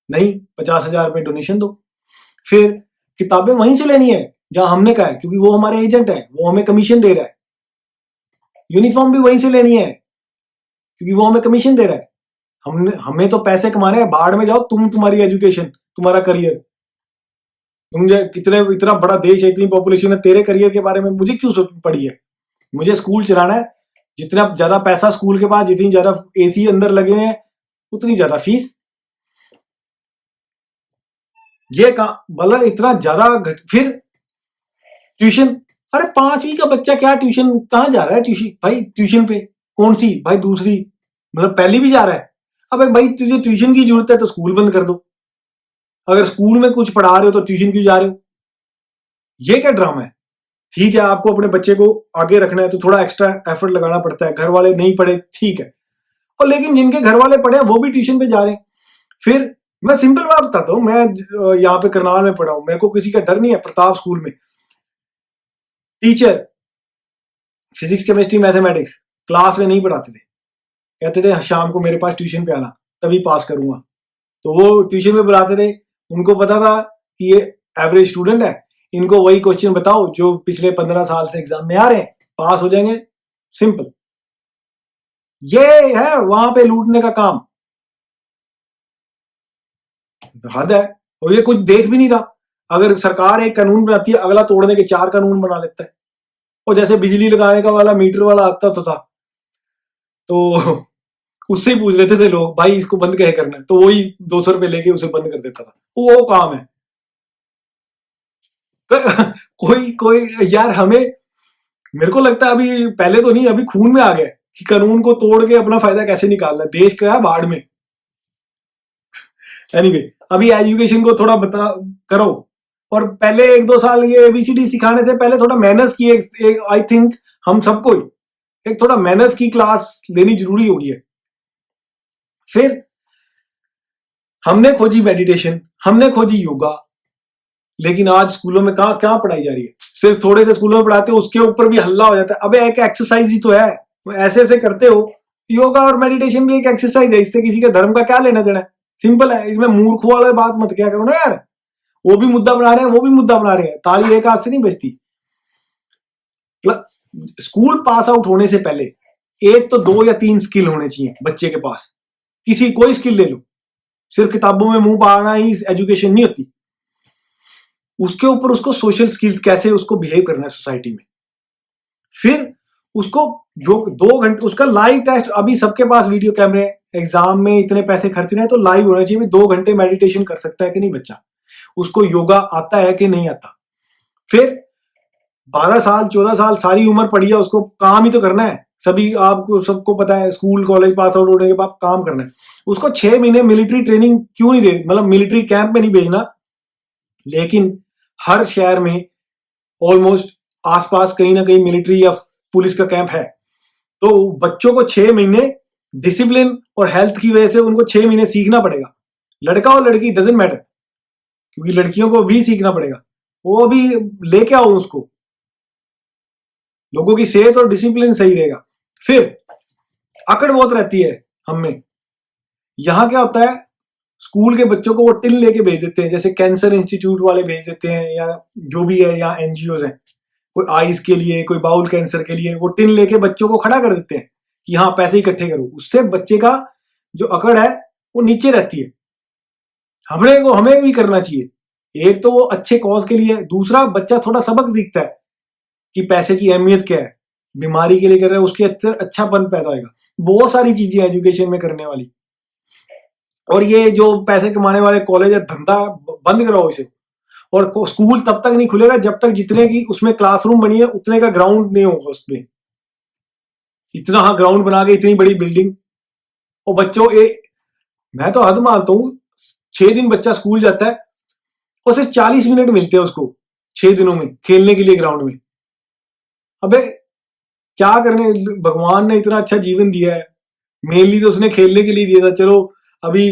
[SPEAKER 1] नहीं, 50,000 रुपए डोनेशन दो। फिर किताबें वहीं से लेनी है जहां हमने कहा है, क्योंकि वो हमारे एजेंट है, वो हमें कमीशन दे रहा है। यूनिफॉर्म भी वहीं से लेनी है क्योंकि वो हमें कमीशन दे रहा है। हमें तो पैसे कमाने हैं, बाहर में जाओ तुम, तुम्हारी एजुकेशन, तुम्हारा करियर। इतना बड़ा देश है, इतनी पॉपुलेशन है, तेरे करियर के बारे में मुझे क्यों सोच पड़ी है? मुझे स्कूल चलाना है, जितना ज्यादा पैसा स्कूल के पास, जितनी ज्यादा एसी अंदर लगे हैं, उतनी ज्यादा फीस। ये भला इतना ज्यादा फिर ट्यूशन, अरे 5वीं का बच्चा क्या ट्यूशन, कहाँ जा रहा है ट्यूशन भाई? ट्यूशन पे कौन सी भाई? दूसरी, मतलब पहली भी जा रहा है? अबे भाई तुझे ट्यूशन की जरूरत है तो स्कूल बंद कर दो। अगर स्कूल में कुछ पढ़ा रहे हो तो ट्यूशन क्यों जा रहे हो? ये क्या ड्रामा है? ठीक है, आपको अपने बच्चे को आगे रखना है तो थोड़ा एक्स्ट्रा एफर्ट लगाना पड़ता है। घर वाले नहीं पढ़े, ठीक है, और लेकिन जिनके घर वाले पढ़े वो भी ट्यूशन पे जा रहे हैं। फिर मैं सिंपल बात बताता हूँ, मैं यहाँ पे करनाल में पढ़ा हूँ, मेरे को किसी का डर नहीं है। प्रताप स्कूल में teacher physics, chemistry, mathematics class में नहीं पढ़ाते थे, कहते थे शाम को मेरे पास ट्यूशन पे आना, तभी पास करूंगा। तो वो ट्यूशन पे बुलाते थे, उनको पता था कि ये एवरेज स्टूडेंट है, इनको वही क्वेश्चन बताओ जो पिछले 15 साल से एग्जाम में आ रहे हैं, पास हो जाएंगे, सिंपल। ये है वहां पे लूटने का काम, हद है। और ये कुछ देख भी नहीं रहा। अगर सरकार एक कानून बनाती है, अगला तोड़ने के 4 कानून बना लेता है। और जैसे बिजली लगाने का वाला मीटर वाला आता तो था, तो उससे ही पूछ लेते थे लोग, भाई इसको बंद कैसे करना है, तो वही 200 रुपए लेके उसे बंद कर देता था। वो काम है। तो कोई यार, हमें, मेरे को लगता है अभी, पहले तो नहीं, अभी खून में आ गया कि कानून को तोड़ के अपना फायदा कैसे निकालना है। देश का है बाढ़ में। एनीवे, अभी एजुकेशन को थोड़ा बता करो, और पहले 1-2 साल ये एबीसीडी सिखाने से पहले थोड़ा मैनर्स की आई थिंक हम सबको एक थोड़ा मैनर्स की क्लास लेनी जरूरी होगी है। फिर हमने खोजी मेडिटेशन, हमने खोजी योगा, लेकिन आज स्कूलों में कहाँ क्या पढ़ाई जा रही है? सिर्फ थोड़े से स्कूलों में पढ़ाते हो, उसके ऊपर भी हल्ला हो जाता है। अबे एक एक्सरसाइज ही तो है, ऐसे ऐसे करते हो। योगा और मेडिटेशन भी एक एक्सरसाइज है, इससे किसी के धर्म का क्या लेना देना है? सिंपल है। इसमें मूर्ख वाले बात मत क्या करो ना यार। वो भी मुद्दा बना रहे हैं, वो भी मुद्दा बना रहे हैं, ताली एक हाथ से नहीं बजती। स्कूल पास आउट होने से पहले एक तो 2 या 3 स्किल होने चाहिए बच्चे के पास। किसी कोई स्किल ले लो, सिर्फ किताबों में मुंह पाना ही एजुकेशन नहीं होती। उसके ऊपर उसको सोशल स्किल्स, कैसे उसको बिहेव करना है सोसाइटी में। फिर उसको जो 2 घंटे उसका लाइव टेस्ट, अभी सबके पास वीडियो कैमरे हैं, एग्जाम में इतने पैसे खर्चने हैं तो लाइव होना चाहिए। 2 घंटे मेडिटेशन कर सकता है कि नहीं बच्चा, उसको योगा आता है कि नहीं आता। फिर 12 साल 14 साल सारी उम्र पड़ी है, उसको काम ही तो करना है। सभी आपको सबको पता है, स्कूल कॉलेज पास आउट होने के बाद काम करना है। उसको 6 महीने मिलिट्री ट्रेनिंग क्यों नहीं दे, मतलब मिलिट्री कैंप में नहीं भेजना, लेकिन हर शहर में ऑलमोस्ट आसपास कहीं ना कहीं मिलिट्री या पुलिस का कैंप है। तो बच्चों को 6 महीने डिसिप्लिन और हेल्थ की वजह से उनको 6 महीने सीखना पड़ेगा। लड़का और लड़की डजंट मैटर, क्योंकि लड़कियों को भी सीखना पड़ेगा। वो अभी लेके आओ उसको, लोगों की सेहत और डिसिप्लिन सही रहेगा। फिर अकड़ बहुत रहती है हम में। यहां क्या होता है, स्कूल के बच्चों को वो टिन लेके भेज देते हैं, जैसे कैंसर इंस्टीट्यूट वाले भेज देते हैं, या जो भी है, या एनजीओ हैं, कोई आइज के लिए, कोई बाउल कैंसर के लिए, वो टिन लेके बच्चों को खड़ा कर देते हैं कि हाँ पैसे इकट्ठे करो। उससे बच्चे का जो अकड़ है वो नीचे रहती है। हमें भी करना चाहिए। एक तो वो अच्छे कॉज के लिए, दूसरा बच्चा थोड़ा सबक सीखता है कि पैसे की अहमियत क्या है। बीमारी के लिए कर रहा है, उसके अंदर अच्छापन पैदा होगा। बहुत सारी चीजें एजुकेशन में करने वाली। और ये जो पैसे कमाने वाले कॉलेज है, धंधा बंद कराओ इसे। और स्कूल तब तक नहीं खुलेगा जब तक जितने की उसमें क्लासरूम बनी है उतने का ग्राउंड नहीं होगा उसमें। इतना हाँ ग्राउंड बना के इतनी बड़ी बिल्डिंग, और बच्चों मैं तो हद मानता हूँ, 6 दिन बच्चा स्कूल जाता है, उसे 40 मिनट मिलते हैं उसको 6 दिनों में खेलने के लिए ग्राउंड में। अबे क्या करने, भगवान ने इतना अच्छा जीवन दिया है, मेनली तो उसने खेलने के लिए दिया था। चलो अभी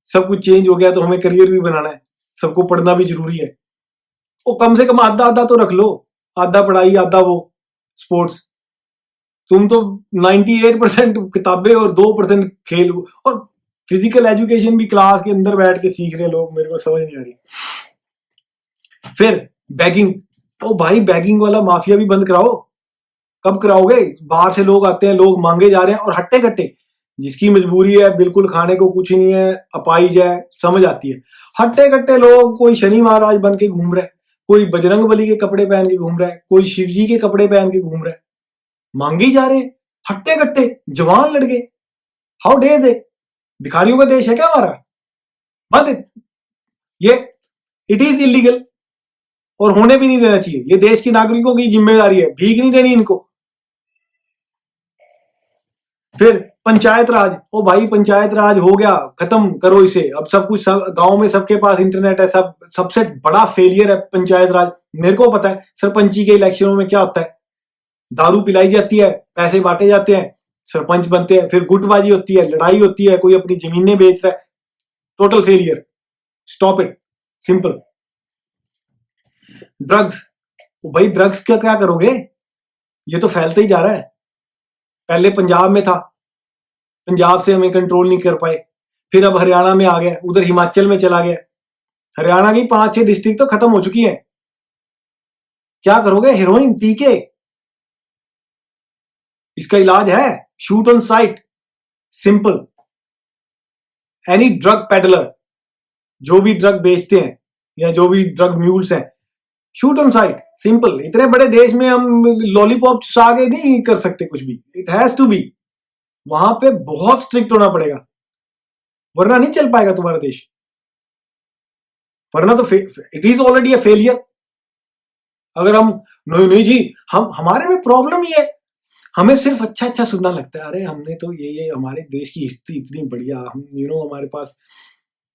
[SPEAKER 1] सब कुछ चेंज हो गया तो हमें करियर भी बनाना है, सबको पढ़ना भी जरूरी है। वो कम से कम आधा आधा तो रख लो, आधा पढ़ाई आधा वो स्पोर्ट्स। तुम तो 98% किताबें और 2% खेल, और फिजिकल एजुकेशन भी क्लास के अंदर बैठ के सीख रहे लोग, मेरे को समझ नहीं आ रही। फिर बैगिंग, ओ भाई बैगिंग वाला माफिया भी बंद कराओ। कब कराओगे? बाहर से लोग आते हैं, लोग मांगे जा रहे हैं, और हट्टे कट्टे, जिसकी मजबूरी है, बिल्कुल खाने को कुछ नहीं है, अपाइज है, समझ आती है। हट्टे कट्टे लोग, कोई शनि महाराज बन के घूम रहा है, कोई बजरंग बली के कपड़े पहन के घूम रहा है, कोई शिव जी के कपड़े पहन के घूम रहा है, मांगे जा रहे हैं हट्टे कट्टे जवान लड़के। हाउ डे दे, भिखारियों का देश है क्या हमारा? मत, ये इट इज इलीगल और होने भी नहीं देना चाहिए। ये देश के नागरिकों की जिम्मेदारी है, भीख नहीं देनी इनको। फिर पंचायत राज, ओ भाई पंचायत राज हो गया, खत्म करो इसे। अब सब कुछ, सब गांव में सबके पास इंटरनेट है, सब सबसे बड़ा फेलियर है पंचायत राज। मेरे को पता है सरपंची के इलेक्शनों में क्या होता है, दारू पिलाई जाती है, पैसे बांटे जाते हैं, सरपंच बनते हैं, फिर गुटबाजी होती है, लड़ाई होती है, कोई अपनी जमीनें बेच रहा है। Total failure, stop it, simple. Drugs, भाई ड्रग्स का क्या करोगे? ये तो फैलता ही जा रहा है। पहले पंजाब में था, पंजाब से हमें कंट्रोल नहीं कर पाए, फिर अब हरियाणा में आ गया, उधर हिमाचल में चला गया। हरियाणा की 5-6 डिस्ट्रिक्ट तो खत्म हो चुकी हैं। क्या करोगे? हेरोइन, टीके, इसका इलाज है, shoot on site, simple. Any drug peddler, जो भी ड्रग बेचते हैं या जो भी ड्रग म्यूल्स हैं, शूट ऑन साइट, सिंपल। इतने बड़े देश में हम लॉलीपॉप चुसा के नहीं कर सकते कुछ भी, इट हैज टू बी। वहां पे बहुत स्ट्रिक्ट होना पड़ेगा, वरना नहीं चल पाएगा तुम्हारा देश। वरना तो it is already a failure. अगर हम नहीं नहीं जी, हम हमारे में प्रॉब्लम ही है, हमें सिर्फ अच्छा अच्छा सुनना लगता है। अरे हमने तो ये हमारे देश की हिस्ट्री इतनी बढ़िया, हम हमारे पास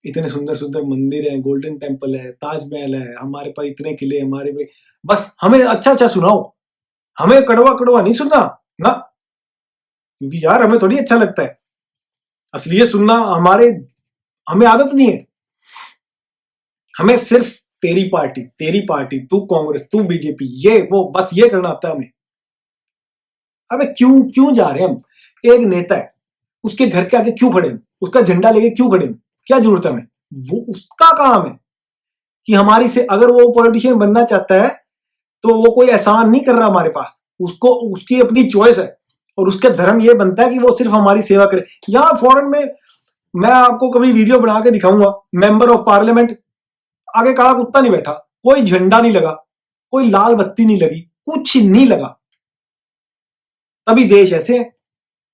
[SPEAKER 1] इतने सुंदर सुंदर मंदिर हैं, गोल्डन टेम्पल है, ताजमहल है, हमारे पास इतने किले, हमारे पे बस हमें अच्छा अच्छा सुनाओ, हमें कड़वा कड़वा नहीं सुनना ना, क्योंकि यार हमें थोड़ी अच्छा लगता है असलियत सुनना। हमें आदत नहीं है। हमें सिर्फ तेरी पार्टी, तू कांग्रेस, तू बीजेपी, ये वो, बस ये करना आता है हमें। हमें क्यों जा रहे हैं हम? एक नेता है, उसके घर के आगे क्यों खड़े हम? उसका झंडा लेके क्यों खड़े हम? क्या जरूरत है हमें? वो उसका काम है कि हमारी से, अगर वो पॉलिटिशियन बनना चाहता है तो वो कोई एहसान नहीं कर रहा हमारे पास, उसको उसकी अपनी चॉइस है, और उसका धर्म ये बनता है कि वो सिर्फ हमारी सेवा करे। यहाँ फॉरेन में मैं आपको कभी वीडियो बना के दिखाऊंगा, मेंबर ऑफ पार्लियामेंट आगे काला कुत्ता नहीं बैठा, कोई झंडा नहीं लगा, कोई लाल बत्ती नहीं लगी, कुछ नहीं लगा। तभी देश ऐसे है,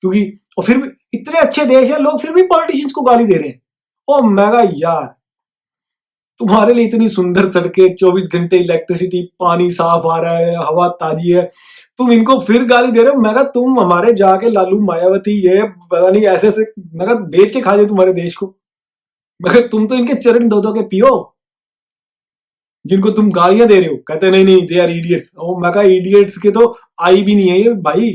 [SPEAKER 1] क्योंकि और फिर भी इतने अच्छे देश है, लोग फिर भी पॉलिटिशियंस को गाली दे रहे हैं। ओ मेगा यार, तुम्हारे लिए इतनी सुंदर सड़कें, 24 घंटे इलेक्ट्रिसिटी, पानी साफ आ रहा है, हवा ताजी है, तुम इनको फिर गाली दे रहे हो। मैं कहा तुम हमारे जाके लालू मायावती ये पता नहीं ऐसे ऐसे मैं कहा बेच के खा जाए तुम्हारे देश को। मैं कहा तुम तो इनके चरण धो धो के पियो, जिनको तुम गालियां दे रहे हो। कहते नहीं नहीं दे आर इडियट्स। ओ मैं कहा इडियट्स के तो आई भी नहीं है ये भाई,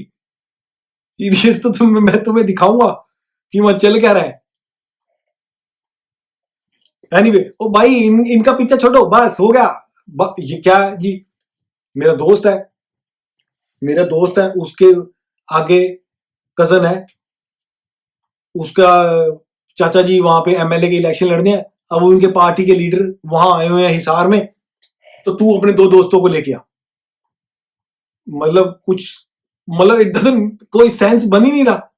[SPEAKER 1] इडियट्स तो मैं तुम्हें दिखाऊंगा कि वहां चल क्या रहा है। एनीवे ओ भाई इनका पीछा छोड़ो, बस हो गया। ये क्या जी, मेरा दोस्त है, मेरा दोस्त है, उसके आगे कजन है, उसका चाचा जी वहां पे एमएलए के इलेक्शन लड़ने हैं। अब उनके पार्टी के लीडर वहां आए हुए हैं हिसार में, तो तू अपने दो दोस्तों को लेके आ। मतलब कुछ मतलब इट डजंट कोई सेंस बन ही नहीं रहा।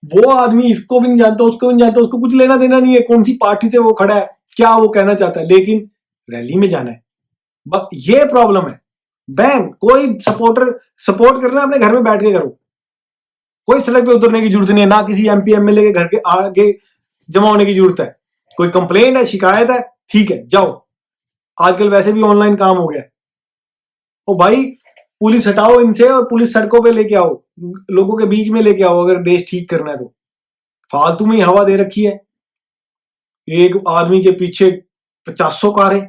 [SPEAKER 1] वो आदमी इसको भी नहीं जानता, उसको भी नहीं जानता, उसको कुछ लेना देना नहीं है कौन सी पार्टी से वो खड़ा है, क्या वो कहना चाहता है, लेकिन रैली में जाना है। ये प्रॉब्लम है। बैन कोई सपोर्ट करना है अपने घर में बैठ के करो, कोई सड़क पे उतरने की जरूरत नहीं है, ना किसी एमपी एमएलए के घर के आगे जमा होने की जरूरत है। कोई कंप्लेंट है, शिकायत है, ठीक है जाओ, आजकल वैसे भी ऑनलाइन काम हो गया। ओ भाई पुलिस हटाओ इनसे और पुलिस सड़कों पे लेके आओ, लोगों के बीच में लेके आओ अगर देश ठीक करना है तो। फालतू में ही हवा दे रखी है, एक आदमी के पीछे 50 कारें।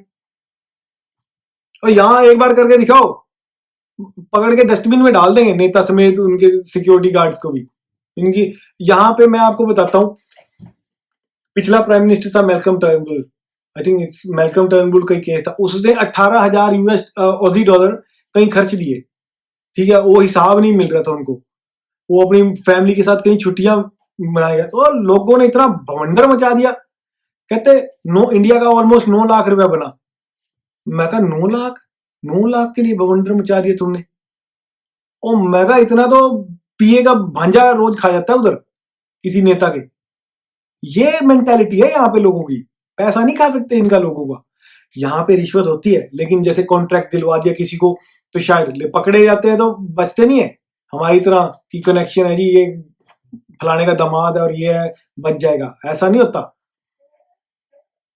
[SPEAKER 1] और यहां एक बार करके दिखाओ, पकड़ के डस्टबिन में डाल देंगे नेता समेत उनके सिक्योरिटी गार्ड्स को भी। इनकी यहां पे मैं आपको बताता हूं, पिछला प्राइम मिनिस्टर था Malcolm Turnbull, I think it's Malcolm Turnbull का केस था, उसने 18,000 यूएस ऑजी डॉलर कहीं खर्च दिए, ठीक है, वो हिसाब नहीं मिल रहा था उनको, वो अपनी फैमिली के साथ कहीं छुट्टियां मनाएगा, तो लोगों ने इतना भवंडर मचा दिया। कहते नो इंडिया का ऑलमोस्ट 9 लाख रुपया बना। मैं कहा 9 लाख के लिए भवंडर मचा दिया तुमने। ओ मैं कहा इतना तो पीए का भांजा रोज खा जाता है उधर किसी नेता के। ये मेंटेलिटी है यहाँ पे लोगों की, पैसा नहीं खा सकते इनका लोगों का। यहाँ पे रिश्वत होती है, लेकिन जैसे कॉन्ट्रैक्ट दिलवा दिया किसी को तो शायद पकड़े जाते हैं तो बचते नहीं है। हमारी तरह की कनेक्शन है जी, ये फलाने का दामाद है और ये है, बच जाएगा, ऐसा नहीं होता।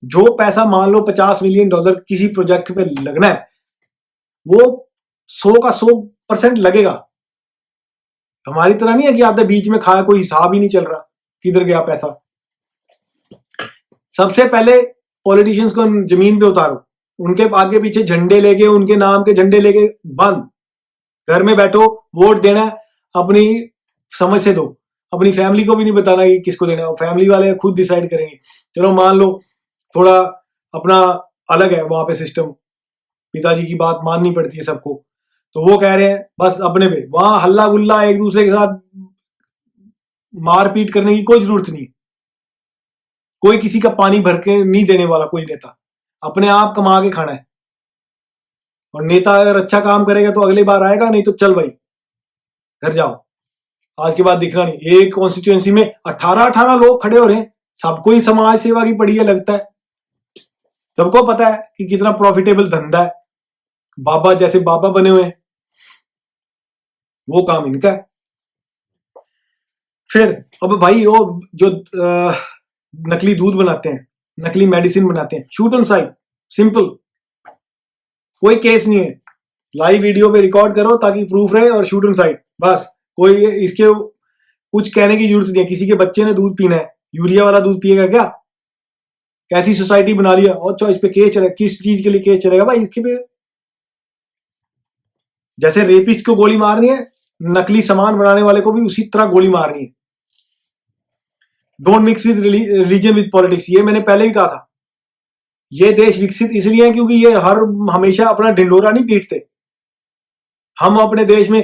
[SPEAKER 1] जो पैसा मान लो $50 मिलियन किसी प्रोजेक्ट पे लगना है, वो 100 का 100% लगेगा। हमारी तरह नहीं है कि आपने बीच में खाया, कोई हिसाब ही नहीं चल रहा किधर गया पैसा। सबसे पहले पॉलिटिशियंस को जमीन पे उतारो, उनके आगे पीछे झंडे लेके, उनके नाम के झंडे लेके बंद, घर में बैठो, वोट देना अपनी समझ से दो, अपनी फैमिली को भी नहीं बताना कि किसको देना, फैमिली वाले खुद डिसाइड करेंगे। चलो मान लो थोड़ा अपना अलग है वहां पे सिस्टम, पिताजी की बात माननी पड़ती है सबको, तो वो कह रहे हैं बस अपने पे, वहां हल्ला गुल्ला एक दूसरे के साथ मारपीट करने की कोई जरूरत नहीं। कोई किसी का पानी भर के नहीं देने वाला कोई नेता, अपने आप कमा के खाना है। और नेता अगर अच्छा काम करेगा तो अगली बार आएगा, नहीं तो चल भाई घर जाओ, आज के बाद दिखना नहीं। एक कॉन्स्टिट्यूएंसी में 18 लोग खड़े हो रहे हैं, सबको ही समाज सेवा की पड़ी है लगता है। सबको पता है कि कितना प्रॉफिटेबल धंधा है, बाबा जैसे बाबा बने हुए हैं, वो काम इनका है। फिर अब भाई वो जो नकली दूध बनाते हैं, नकली मेडिसिन बनाते हैं, शूट ऑन साइट, सिंपल, कोई केस नहीं है, लाइव वीडियो पे रिकॉर्ड करो ताकि प्रूफ रहे और शूट ऑन साइट, बस। कोई इसके कुछ कहने की जरूरत नहीं है। किसी के बच्चे ने दूध पीना है, यूरिया वाला दूध पिएगा क्या? कैसी सोसाइटी बना लिया, और इस पे केस चलेगा, किस चीज के लिए केस चलेगा भाई इसके पे? जैसे रेपिस्ट को गोली मारनी है, नकली सामान बनाने वाले को भी उसी तरह गोली मारनी है। Don't mix with religion with politics, ये मैंने पहले भी कहा था। ये देश विकसित इसलिए है क्योंकि ये हमेशा अपना ढिंडोरा नहीं पीटते। हम अपने देश में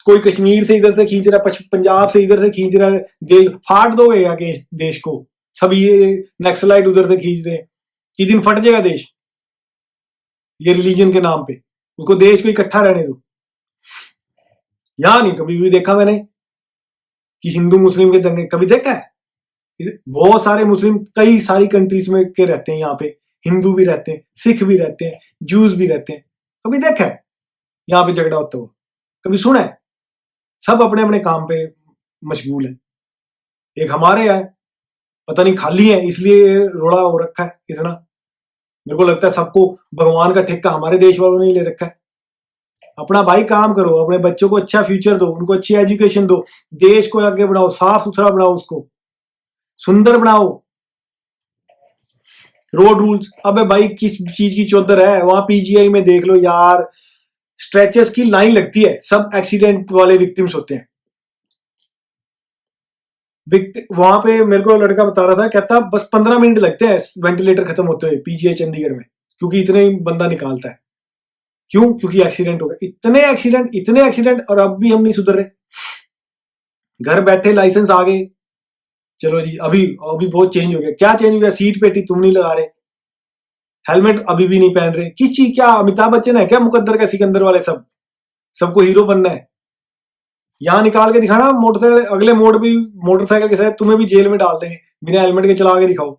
[SPEAKER 1] कोई कश्मीर से इधर से खींच रहा है, पंजाब से इधर से खींच रहा है, देश फाड़ दोगे या देश को? सब ये नक्सलाइट उधर से खींच रहे हैं, कि दिन फट जाएगा देश ये रिलीजन के नाम पे। उसको देश को इकट्ठा रहने दो। यहां नहीं कभी भी देखा मैंने कि हिंदू मुस्लिम के दंगे, कभी देखा है? बहुत सारे मुस्लिम कई सारी कंट्रीज में के रहते हैं, यहाँ पे हिंदू भी रहते हैं, सिख भी रहते हैं, जूस भी रहते हैं। कभी देखा है यहाँ पे झगड़ा होता हुआ? कभी सुना है? सब अपने अपने काम पे मशगूल है। एक हमारे है, पता नहीं खाली है इसलिए रोड़ा हो रखा है इतना। मेरे को लगता है सबको भगवान का ठेका हमारे देश वालों ने ले रखा है। अपना भाई काम करो, अपने बच्चों को अच्छा फ्यूचर दो, उनको अच्छी एजुकेशन दो, देश को आगे बढ़ाओ, साफ सुथरा बनाओ, उसको सुंदर बनाओ। रोड रूल्स, अबे भाई किस चीज की चौधर है? वहां पीजीआई में देख लो यार, स्ट्रेचर्स की लाइन लगती है, सब एक्सीडेंट वाले विक्टिम्स होते हैं। वहां पे मेरे को लड़का बता रहा था, कहता बस 15 मिनट लगते हैं वेंटिलेटर खत्म होते हुए पीजीआई चंडीगढ़ में, क्योंकि इतने ही बंदा निकालता है। क्यों? क्योंकि एक्सीडेंट हो गए, इतने एक्सीडेंट, और अब भी हम नहीं सुधर रहे। घर बैठे लाइसेंस आ गए, चलो जी, अभी अभी बहुत चेंज हो गया। क्या चेंज हो गया? सीट पेटी तुम नहीं लगा रहे, हेलमेट अभी भी नहीं पहन रहे। किस चीज? क्या अमिताभ बच्चन है क्या मुकद्दर का सिकंदर वाले? सबको हीरो बनना है। यहां निकाल के दिखाना मोटरसाइकिल, अगले मोड़ भी मोटरसाइकिल के साथ तुम्हें भी जेल में डाल देंगे। बिना हेलमेट के चला के दिखाओ,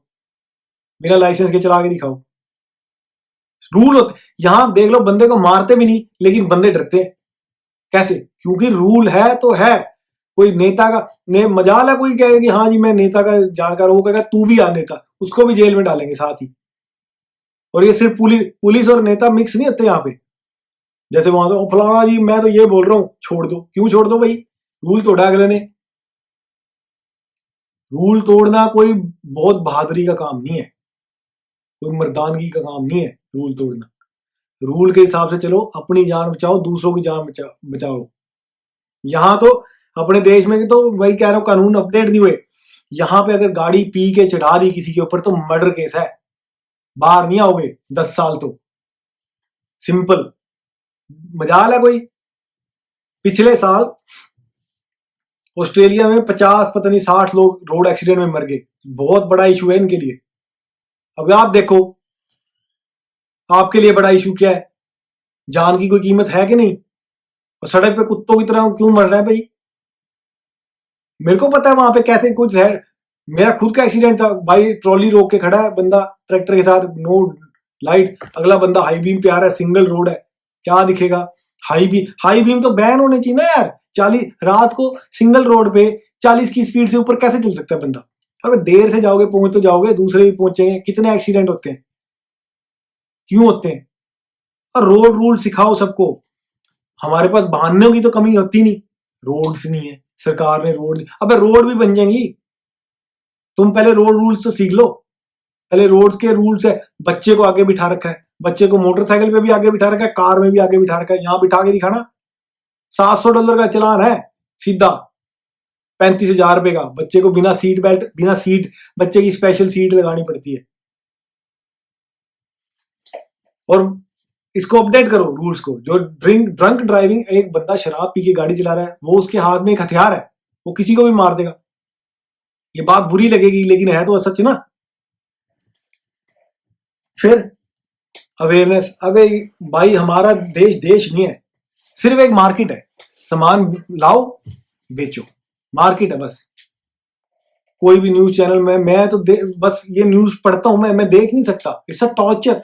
[SPEAKER 1] बिना लाइसेंस के चला के दिखाओ। रूल होते यहां, देख लो बंदे को मारते भी नहीं, लेकिन बंदे डरते हैं। कैसे? क्योंकि रूल है तो है। कोई नेता का मजाल है, कोई कहेगा कि हाँ जी मैं नेता का जानकार, वो कहेगा तू भी आ नेता, उसको भी जेल में डालेंगे साथ ही। और ये सिर्फ पुलिस और नेता मिक्स नहीं होते यहाँ पे। जैसे वहां तो फलाना जी मैं तो ये बोल रहा हूँ छोड़ दो, क्यों छोड़ दो भाई? रूल तोड़ा अगले ने। रूल तोड़ना कोई बहुत बहादुरी का काम नहीं है, कोई मर्दानगी का काम नहीं है रूल तोड़ना। रूल के हिसाब से चलो, अपनी जान बचाओ, दूसरों की जान बचाओ। यहां तो अपने देश में तो वही कह रहा हूं, कानून अपडेट नहीं हुए। यहां पे अगर गाड़ी पी के चढ़ा दी किसी के ऊपर तो मर्डर केस है, बाहर नहीं आओगे 10 साल तो। सिंपल। मजाल है कोई? पिछले साल ऑस्ट्रेलिया में 50 पता नहीं 60 लोग रोड एक्सीडेंट में मर गए। बहुत बड़ा इशू है इनके लिए। अब आप देखो, आपके लिए बड़ा इशू क्या है? जान की कोई कीमत है कि नहीं? और सड़क पे कुत्तों की तरह क्यों मर रहा है भाई? मेरे को पता है वहां पे कैसे कुछ है। मेरा खुद का एक्सीडेंट था भाई, ट्रॉली रोक के खड़ा है बंदा ट्रैक्टर के साथ, नो लाइट, अगला बंदा हाई बीम पे आ रहा है, सिंगल रोड है, क्या दिखेगा? हाई बीम तो बैन होने चाहिए ना यार। 40 रात को सिंगल रोड पे 40 की स्पीड से ऊपर कैसे चल सकता है बंदा? अगर देर से जाओगे पहुंच तो जाओगे, दूसरे भी पहुंचेंगे। कितने एक्सीडेंट होते हैं, क्यों होते हैं? और रोड रूल सिखाओ सबको। हमारे पास बहानों की तो कमी होती नहीं, रोड्स नहीं है, सरकार ने रोड, अबे रोड भी बन जाएंगी। तुम पहले रोड रूल्स तो सीख लो। पहले रोड्स के रूल्स है, बच्चे को आगे बिठा रखा है, बच्चे को मोटरसाइकिल पे भी आगे बिठा रखा है, कार में भी आगे बिठा रखा है। यहां बिठा के दिखाना, $700 का चलान है सीधा, 35,000 रुपए का। बच्चे को बिना सीट बेल्ट, बिना सीट, बच्चे की स्पेशल सीट लगानी पड़ती है। और इसको अपडेट करो रूल्स को। जो ड्रंक ड्राइविंग, एक बंदा शराब पी के गाड़ी चला रहा है, वो उसके हाथ में एक हथियार है, वो किसी को भी मार देगा। ये बात बुरी लगेगी लेकिन है तो सच ना। फिर अवेयरनेस, अबे भाई हमारा देश देश नहीं है, सिर्फ एक मार्केट है। सामान लाओ बेचो, मार्केट है बस। कोई भी न्यूज चैनल में मैं तो बस ये न्यूज पढ़ता हूं, मैं देख नहीं सकता। It's a torture.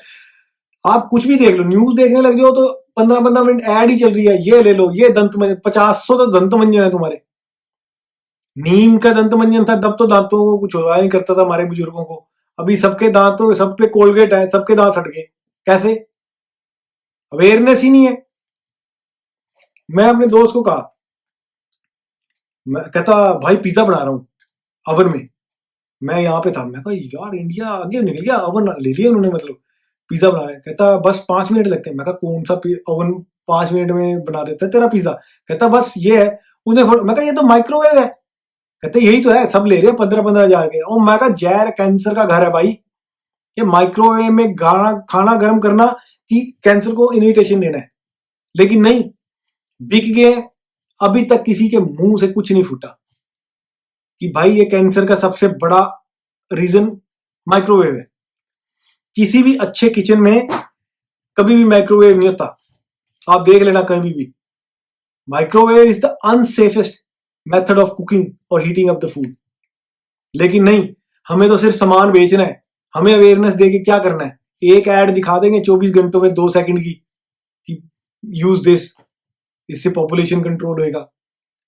[SPEAKER 1] आप कुछ भी देख लो, न्यूज देखने लग जाओ तो 15-15 मिनट ऐड ही चल रही है। ये ले लो, ये दंत मंजन, 50 तो दंत मंजन है तुम्हारे। नीम का दंत मंजन था तब तो दांतों को कुछ हुआ नहीं करता था हमारे बुजुर्गों को। अभी सबके दांतों, सब पे कोलगेट है, सबके दांत सड़ गए। कैसे? अवेयरनेस ही नहीं है। मैं अपने दोस्त को कहा, मैं कहता भाई पिज्जा बना रहा हूँ अवन में। मैं यहाँ पे था, मैं कहा यार इंडिया आगे निकल गया, अवन ले लिया उन्होंने, मतलब पिज्जा बना रहे हैं। कहता बस 5 मिनट लगते हैं। मैं कहा कौन सा ओवन 5 मिनट में बना देता है तेरा पिज्जा? कहता बस ये है। मैं कहा ये तो माइक्रोवेव है। कहते यही तो है, सब ले रहे हैं 15-15 हजार के। और मैं कहा जहर, कैंसर का घर है भाई ये। माइक्रोवेव में खाना गर्म करना कि कैंसर को इन्विटेशन देना है। लेकिन नहीं, बिक गए। अभी तक किसी के मुंह से कुछ नहीं फूटा कि भाई ये कैंसर का सबसे बड़ा रीजन माइक्रोवेव है। किसी भी अच्छे किचन में कभी भी माइक्रोवेव नहीं होता, आप देख लेना कहीं भी। Microwave is the unsafest method of cooking और हीटिंग अप द फूड। लेकिन नहीं, हमें तो सिर्फ सामान बेचना है, हमें अवेयरनेस देके क्या करना है, एक ऐड दिखा देंगे 24 घंटों में 2 सेकंड की कि यूज दिस, इससे पॉपुलेशन कंट्रोल होएगा,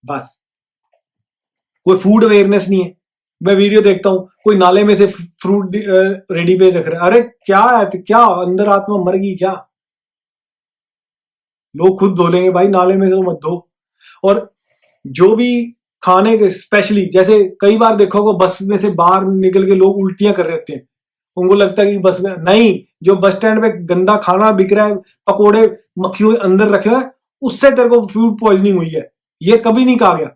[SPEAKER 1] बस। कोई फूड अवेयरनेस नहीं है। मैं वीडियो देखता हूँ, कोई नाले में से फ्रूट रेडी पे रख रहा है, अरे क्या है, क्या अंदर आत्मा मर गई क्या? लोग खुद धो लेंगे भाई, नाले में से तो मत धो। और जो भी खाने के, स्पेशली जैसे कई बार देखो को बस में से बाहर निकल के लोग उल्टियां कर रहे होते हैं, उनको लगता है कि बस में नहीं, जो बस स्टैंड पे गंदा खाना बिक रहा है, पकोड़े मक्खियों के अंदर रखे हुए, उससे तेरे को फूड पॉइजनिंग हुई है, ये कभी नहीं कहा गया।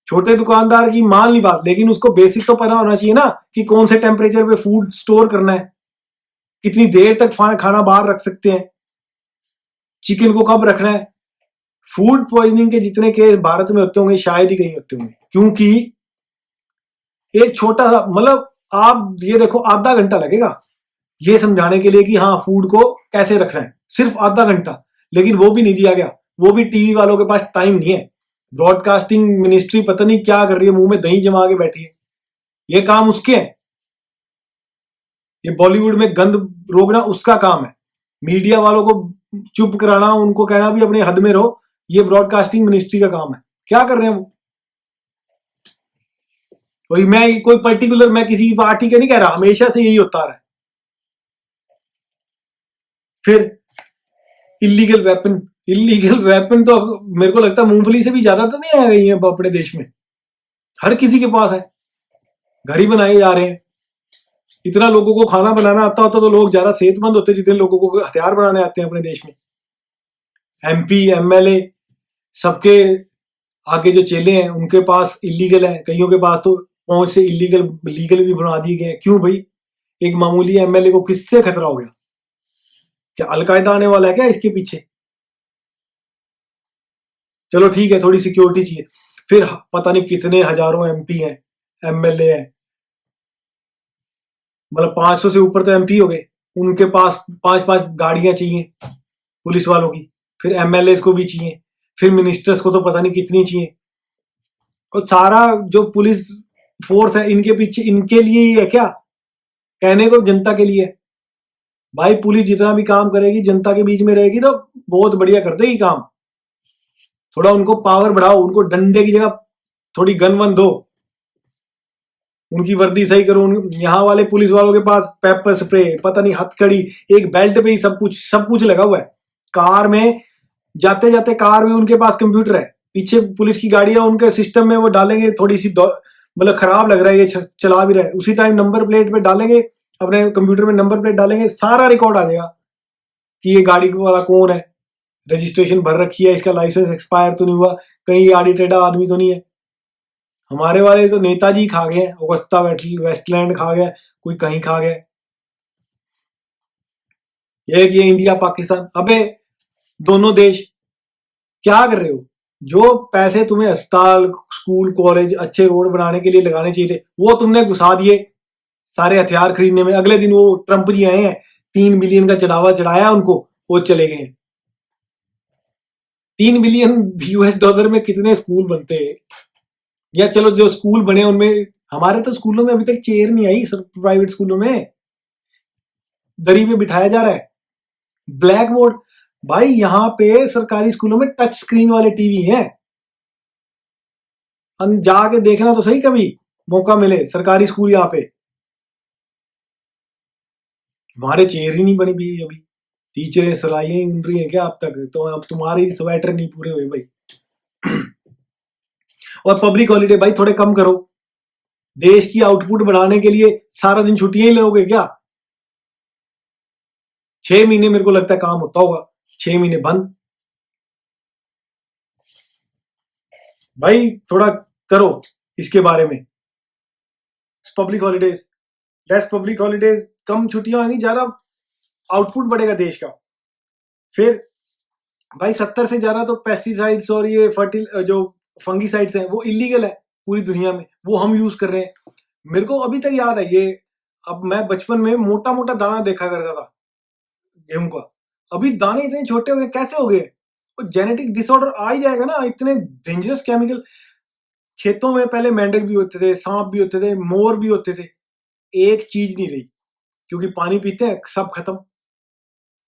[SPEAKER 1] छोटे दुकानदार की मान ली बात, लेकिन उसको बेसिक तो पता होना चाहिए ना कि कौन से टेम्परेचर पे फूड स्टोर करना है, कितनी देर तक खाना बाहर रख सकते हैं, चिकन को कब रखना है। फूड पॉइजनिंग के जितने केस भारत में होते होंगे शायद ही कहीं होते होंगे, क्योंकि एक छोटा सा, मतलब आप ये देखो, आधा घंटा लगेगा ये समझाने के लिए कि हाँ फूड को कैसे रखना है, सिर्फ आधा घंटा, लेकिन वो भी नहीं दिया गया। वो भी टीवी वालों के पास टाइम नहीं है। ब्रॉडकास्टिंग मिनिस्ट्री पता नहीं क्या कर रही है, मुंह में दही जमा के बैठी है, ये काम उसके है। ये बॉलीवुड में गंद रोकना उसका काम है, मीडिया वालों को चुप कराना, उनको कहना भी अपने हद में रहो, ये ब्रॉडकास्टिंग मिनिस्ट्री का काम है। क्या कर रहे हैं वो? और मैं कोई पर्टिकुलर, मैं किसी पार्टी का नहीं कह रहा, हमेशा से यही होता रहा है। फिर इलीगल वेपन, इलीगल वेपन तो मेरे को लगता है मूंगफली से भी ज्यादा तो नहीं आ गई है अपने देश में, हर किसी के पास है, घर ही बनाए जा रहे हैं। इतना लोगों को खाना बनाना आता होता तो लोग ज्यादा सेहतमंद होते, जितने लोगों को हथियार बनाने आते हैं अपने देश में। एमपी एमएलए सबके आगे जो चेले हैं उनके पास इलीगल है, कईयों के पास तो पहुंच से इलीगल लीगल भी बना दिए गए। क्यों भाई? एक मामूली एमएलए को किससे खतरा हो गया? क्या अलकायदा आने वाला है क्या इसके पीछे? चलो ठीक है, थोड़ी सिक्योरिटी चाहिए, फिर पता नहीं कितने हजारों एमपी हैं, एमएलए हैं, मतलब 500 से ऊपर तो एमपी हो गए, उनके पास 5-5 गाड़ियां चाहिए पुलिस वालों की, फिर एमएलए को भी चाहिए, फिर मिनिस्टर्स को तो पता नहीं कितनी चाहिए। और सारा जो पुलिस फोर्स है इनके पीछे इनके लिए ही है क्या? कहने को जनता के लिए। भाई पुलिस जितना भी काम करेगी जनता के बीच में रहेगी तो बहुत बढ़िया कर देगी काम। थोड़ा उनको पावर बढ़ाओ, उनको डंडे की जगह थोड़ी गन वन दो, उनकी वर्दी सही करो। यहाँ वाले पुलिस वालों के पास पेपर स्प्रे, पता नहीं हथकड़ी, एक बेल्ट पे ही सब कुछ लगा हुआ है। कार में जाते जाते कार में उनके पास कंप्यूटर है, पीछे पुलिस की गाड़ियां उनके सिस्टम में वो डालेंगे, थोड़ी सी मतलब खराब लग रहा है ये चला भी रहा है, उसी टाइम नंबर प्लेट पे डालेंगे, अपने कंप्यूटर में नंबर प्लेट डालेंगे, सारा रिकॉर्ड आ जाएगा कि ये गाड़ी वाला कौन है, रजिस्ट्रेशन भर रखी है, इसका लाइसेंस एक्सपायर तो नहीं हुआ, कहीं आड़ी टेढ़ा आदमी तो नहीं है। हमारे वाले तो नेताजी खा गए, ऑगस्टा वेस्टलैंड खा गया, कोई कहीं खा गया। एक ये इंडिया पाकिस्तान, अबे दोनों देश क्या कर रहे हो? जो पैसे तुम्हें अस्पताल स्कूल कॉलेज अच्छे रोड बनाने के लिए लगाने चाहिए थे वो तुमने घुसा दिए सारे हथियार खरीदने में। अगले दिन वो ट्रंप जी आए हैं, 3 बिलियन का चढ़ावा चढ़ाया उनको, वो चले गए। 3 बिलियन यूएस डॉलर में कितने स्कूल बनते हैं? या चलो जो स्कूल बने उनमें, हमारे तो स्कूलों में अभी तक चेयर नहीं आई, प्राइवेट स्कूलों में दरी पे बिठाया जा रहा है, ब्लैक बोर्ड। भाई यहाँ पे सरकारी स्कूलों में टच स्क्रीन वाले टीवी हैं, जाके देखना तो सही कभी मौका मिले सरकारी स्कूल। यहाँ पे हमारे चेयर ही नहीं बनी भी अभी, टीचरें सलाइयां ही उन रही हैं क्या अब तक? तो अब तुम्हारे स्वेटर नहीं पूरे हुए भाई। और पब्लिक हॉलीडे भाई थोड़े कम करो, देश की आउटपुट बढ़ाने के लिए सारा दिन छुट्टियां ही लोगे क्या? 6 महीने मेरे को लगता है काम होता होगा, 6 महीने बंद। भाई थोड़ा करो इसके बारे में। Public holidays, less public holidays, कम छुट्टियां होंगी, ज्यादा आउटपुट बढ़ेगा देश का। फिर भाई 70 से ज्यादा तो पेस्टिसाइड्स और ये जो फंगीसाइड्स हैं वो इलीगल है पूरी दुनिया में, वो हम यूज कर रहे हैं। मेरे को अभी तक याद है ये, अब मैं बचपन में मोटा मोटा दाना देखा करता था गेहूं का, अभी दाने इतने छोटे हो गए, कैसे हो गए? वो जेनेटिक डिसऑर्डर आ ही जाएगा ना, इतने डेंजरस केमिकल। खेतों में पहले मेंढक भी होते थे, सांप भी होते थे, मोर भी होते थे, एक चीज नहीं रही, क्योंकि पानी पीते हैं, सब खत्म।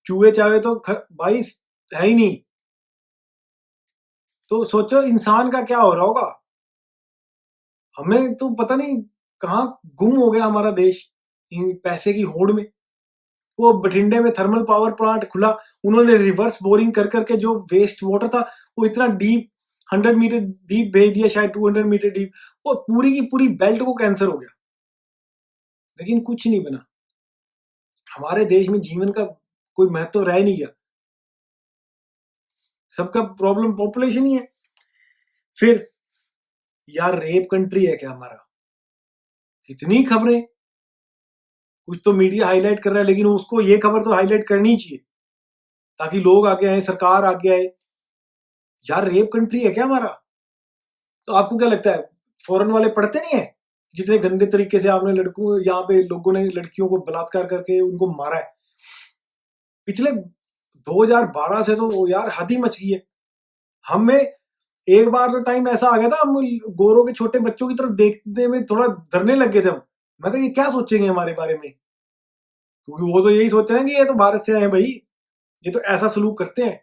[SPEAKER 1] चूहे चाहे तो भाई है ही नहीं। तो सोचो इंसान का क्या हो रहा होगा। हमें तो पता नहीं कहाँ गुम हो गया हमारा देश इन पैसे की होड़ में। वो बठिंडे में थर्मल पावर प्लांट खुला, उन्होंने रिवर्स बोरिंग कर करके जो वेस्ट वाटर था वो इतना डीप 100 मीटर डीप भेज दिया, शायद 200 मीटर डीप। वो पूरी की पूरी बेल्ट को कैंसर हो गया, लेकिन कुछ नहीं बना। हमारे देश में जीवन का कोई महत्व रह नहीं गया, सबका प्रॉब्लम पॉपुलेशन ही है। फिर यार रेप कंट्री है क्या हमारा? कितनी खबरें, कुछ तो मीडिया हाईलाइट कर रहा है, लेकिन उसको ये खबर तो हाईलाइट करनी ही चाहिए ताकि लोग आगे आए, सरकार आगे आए। यार रेप कंट्री है क्या हमारा? तो आपको क्या लगता है फॉरेन वाले पढ़ते नहीं है जितने गंदे तरीके से आपने लड़कों यहाँ पे लोगों ने लड़कियों को बलात्कार करके उनको मारा है? पिछले 2012 से तो यार हद ही मच गई है। हमें एक बार तो टाइम ऐसा आ गया था, हम गोरों के छोटे बच्चों की तरफ देखने में थोड़ा डरने लग गए थे हम। मैं कहा ये क्या सोचेंगे हमारे बारे में, क्योंकि वो तो यही सोचते हैं कि ये तो भारत से आए हैं भाई, ये तो ऐसा सलूक करते हैं।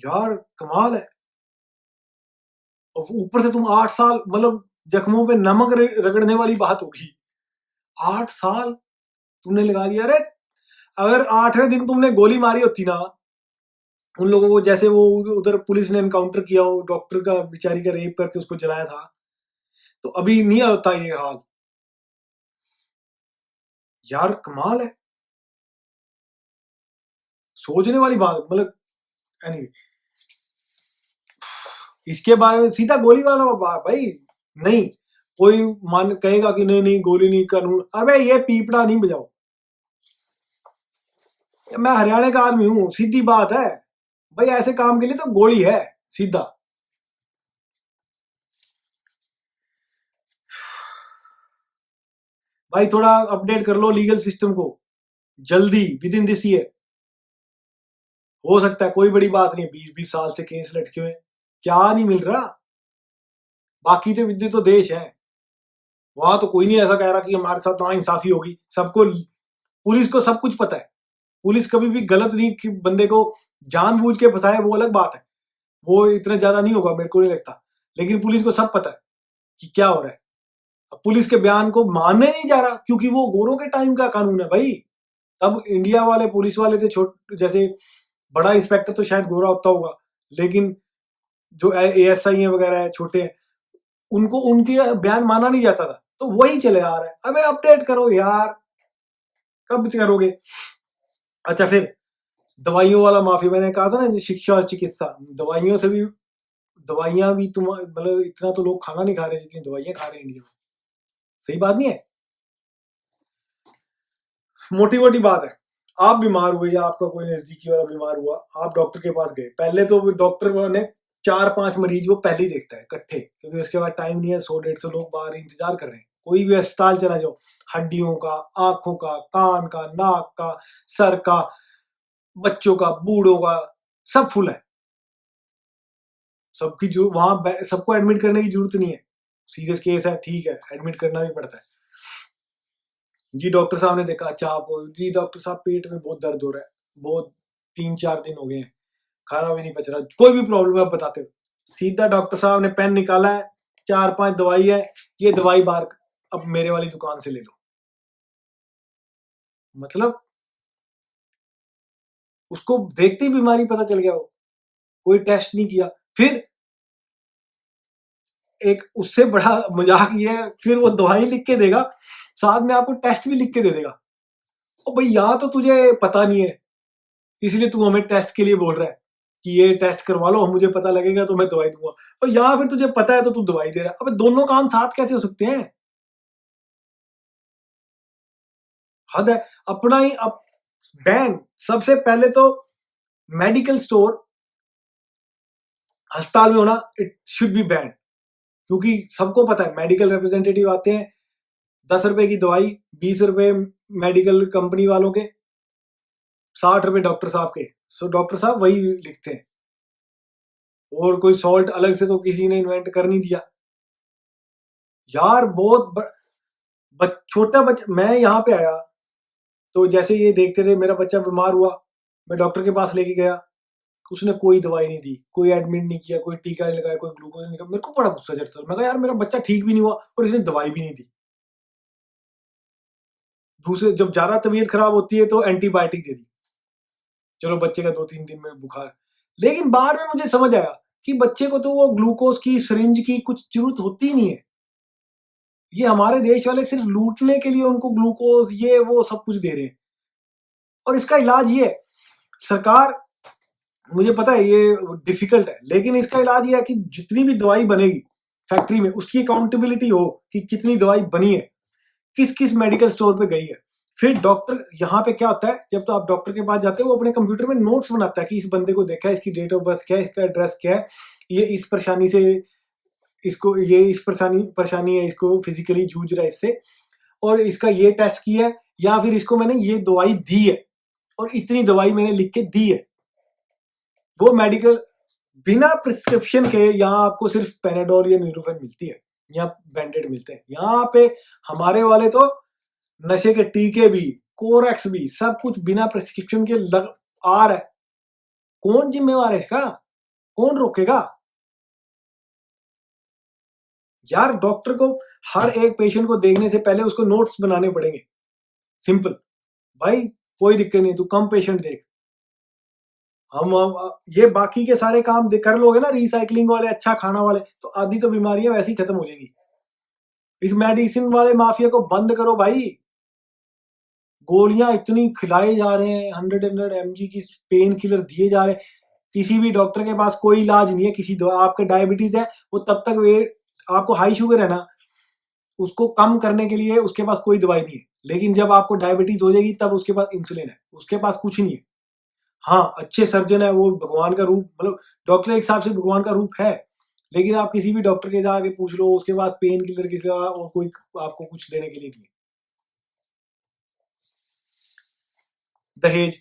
[SPEAKER 1] यार कमाल है। और ऊपर से तुम 8 साल, मतलब जख्मों पे नमक रगड़ने वाली बात होगी। 8 साल तुमने लगा दिया। अरे अगर 8वें दिन तुमने गोली मारी होती ना उन लोगों को, जैसे वो उधर पुलिस ने एनकाउंटर किया हो, डॉक्टर का बेचारी का रेप करके उसको जलाया था, तो अभी नहीं होता ये हाल। यार कमाल है, सोचने वाली बात। मतलब एनीवे, इसके बारे में सीधा गोली वाला भाई नहीं। कोई मान कहेगा कि नहीं नहीं गोली नहीं, कानून। अबे ये पीपड़ा नहीं बजाओ। मैं हरियाणा का आदमी हूं, सीधी बात है भाई, ऐसे काम के लिए तो गोली है सीधा। भाई थोड़ा अपडेट कर लो लीगल सिस्टम को जल्दी, विद इन दिस ईयर। हो सकता है, कोई बड़ी बात नहीं, 20-20 साल से केस लटके हुए, क्या नहीं मिल रहा। बाकी तो विद्युत तो देश है, वहां तो कोई नहीं ऐसा कह रहा कि हमारे साथ ना इंसाफी होगी। सबको, पुलिस को सब कुछ पता है। पुलिस कभी भी गलत नहीं कि बंदे को जानबूझ के फंसाए, वो अलग बात है, वो इतना ज्यादा नहीं होगा मेरे को नहीं लगता। लेकिन पुलिस को सब पता है कि क्या हो रहा है। अब पुलिस के बयान को मानने नहीं जा रहा क्योंकि वो गोरों के टाइम का कानून है भाई। तब इंडिया वाले पुलिस वाले थे छोटे, जैसे बड़ा इंस्पेक्टर तो शायद गोरा होता होगा, लेकिन जो एएसआई है वगैरह है छोटे हैं, उनको उनके बयान माना नहीं जाता था, तो वही चले आ रहा है। अबे अपडेट करो यार, कब करोगे? अच्छा फिर दवाइयों वाला माफी, मैंने कहा था ना, शिक्षा और चिकित्सा, दवाइयों से भी, दवाइयां भी तुम मतलब इतना तो लोग खाना नहीं खा रहे जितनी दवाइयां खा रहे हैं इंडिया में। सही बात नहीं है? मोटी मोटी बात है, आप बीमार हुए या आपका कोई नजदीकी वाला बीमार हुआ, आप डॉक्टर के पास गए, पहले तो डॉक्टर ने 4-5 मरीज वो पहले ही देखता है इकट्ठे, क्योंकि उसके बाद टाइम नहीं है, 100-150 लोग बाहर इंतजार कर रहे हैं। कोई भी अस्पताल चला जाओ, हड्डियों का, आंखों का, कान का, नाक का, सर का, बच्चों का, बूढ़ों का, सब फुल है। सबकी जो वहां सबको एडमिट करने की जरूरत नहीं है। सीरियस केस है ठीक है, एडमिट करना भी पड़ता है। जी डॉक्टर साहब ने देखा, अच्छा आपको, जी डॉक्टर साहब पेट में बहुत दर्द हो रहा है, बहुत 3-4 दिन हो गए हैं, खाना भी नहीं पच रहा, कोई भी प्रॉब्लम है आप बताते हो। सीधा डॉक्टर साहब ने पेन निकाला है, 4-5 दवाई है, ये दवाई बार अब मेरे वाली दुकान से ले लो। मतलब उसको देखते ही बीमारी पता चल गया, हो कोई टेस्ट नहीं किया। फिर एक उससे बड़ा मजाक ये है, फिर वो दवाई लिख के देगा, साथ में आपको टेस्ट भी लिख के दे देगा। ओ भाई यहाँ तो तुझे पता नहीं है, इसलिए तू हमें टेस्ट के लिए बोल रहा है कि ये टेस्ट करवा लो, मुझे पता लगेगा तो मैं दवाई दूंगा। और यहाँ फिर तुझे पता है तो तू दवाई दे रहा है। अबे दोनों काम साथ कैसे हो सकते हैं? हद है। अपना ही अप बैन, सबसे पहले तो मेडिकल स्टोर अस्पताल में होना, इट शुड बी बैन। क्योंकि सबको पता है मेडिकल रिप्रेजेंटेटिव आते हैं, 10 रुपए की दवाई, 20 रुपए मेडिकल कंपनी वालों के, 60 रुपए डॉक्टर साहब के। सो डॉक्टर साहब वही लिखते हैं, और कोई सॉल्ट अलग से तो किसी ने इन्वेंट कर नहीं दिया यार। छोटा बच्चा, मैं यहाँ पे आया तो जैसे ये देखते रहे, मेरा बच्चा बीमार हुआ, मैं डॉक्टर के पास लेके गया, उसने कोई दवाई नहीं दी, कोई एडमिट नहीं किया, कोई टीका नहीं लगाया, कोई ग्लूकोज नहीं लगाया। मेरे को बड़ा गुस्सा चढ़ता था। मैं कहा यार मेरा बच्चा ठीक भी नहीं हुआ और इसने दवाई भी नहीं दी। दूसरे जब ज्यादा तबीयत खराब होती है तो एंटीबायोटिक दे दी, चलो बच्चे का 2-3 दिन में बुखार। लेकिन बाद में मुझे समझ आया कि बच्चे को तो वो ग्लूकोज की सिरिंज की कुछ जरूरत होती नहीं है। ये हमारे देश वाले सिर्फ लूटने के लिए उनको ग्लूकोज ये वो सब कुछ दे रहे हैं। और इसका इलाज ये है, सरकार, मुझे पता है ये डिफिकल्ट है, लेकिन इसका इलाज ये है कि जितनी भी दवाई बनेगी फैक्ट्री में, उसकी अकाउंटेबिलिटी हो कि कितनी दवाई बनी है, किस किस मेडिकल स्टोर पे गई है। फिर डॉक्टर, यहाँ पे क्या होता है, जब तो आप डॉक्टर के पास जाते हो वो अपने कंप्यूटर में नोट्स बनाता है कि इस बंदे को देखा है, इसकी डेट ऑफ बर्थ क्या है, इसका एड्रेस क्या है, ये इस परेशानी से, इसको ये इस परेशानी है, इसको फिजिकली जूझ रहा है इससे, और इसका ये टेस्ट किया है, या फिर इसको मैंने ये दवाई दी है और इतनी दवाई मैंने लिख के दी है। वो मेडिकल बिना प्रिस्क्रिप्शन के यहाँ आपको सिर्फ पेनाडोल या न्यूरोफेन मिलती है, या बैंडेड मिलते हैं। यहाँ पे हमारे वाले तो नशे के टीके भी, कोरेक्स भी, सब कुछ बिना प्रिस्क्रिप्शन के आ रहा है। कौन जिम्मेवार है इसका? कौन रोकेगा यार? डॉक्टर को हर एक पेशेंट को देखने से पहले उसको नोट्स बनाने पड़ेंगे। सिंपल भाई, कोई दिक्कत नहीं, तू कम पेशेंट देख, हम ये बाकी के सारे काम कर लोगे ना, रिसाइकलिंग वाले, अच्छा खाना वाले, तो आधी तो बीमारियां वैसे ही खत्म हो जाएगी। इस मेडिसिन वाले माफिया को बंद करो भाई। गोलियां इतनी खिलाए जा रहे हैं, 100 mg की पेन किलर दिए जा रहे हैं। किसी भी डॉक्टर के पास कोई इलाज नहीं है किसी दवा। आपका डायबिटीज है, वो तब तक वेट, आपको हाई शुगर है ना, उसको कम करने के लिए उसके पास कोई दवाई नहीं है। लेकिन जब आपको डायबिटीज हो जाएगी तब उसके पास इंसुलिन है, उसके पास कुछ नहीं है। हाँ, अच्छे सर्जन है, वो भगवान का रूप, मतलब डॉक्टर एक हिसाब से भगवान का रूप है। लेकिन आप किसी भी डॉक्टर के जाके पूछ लो, उसके पास पेन किलर के सिवा और कोई आपको कुछ देने के लिए नहीं है। दहेज,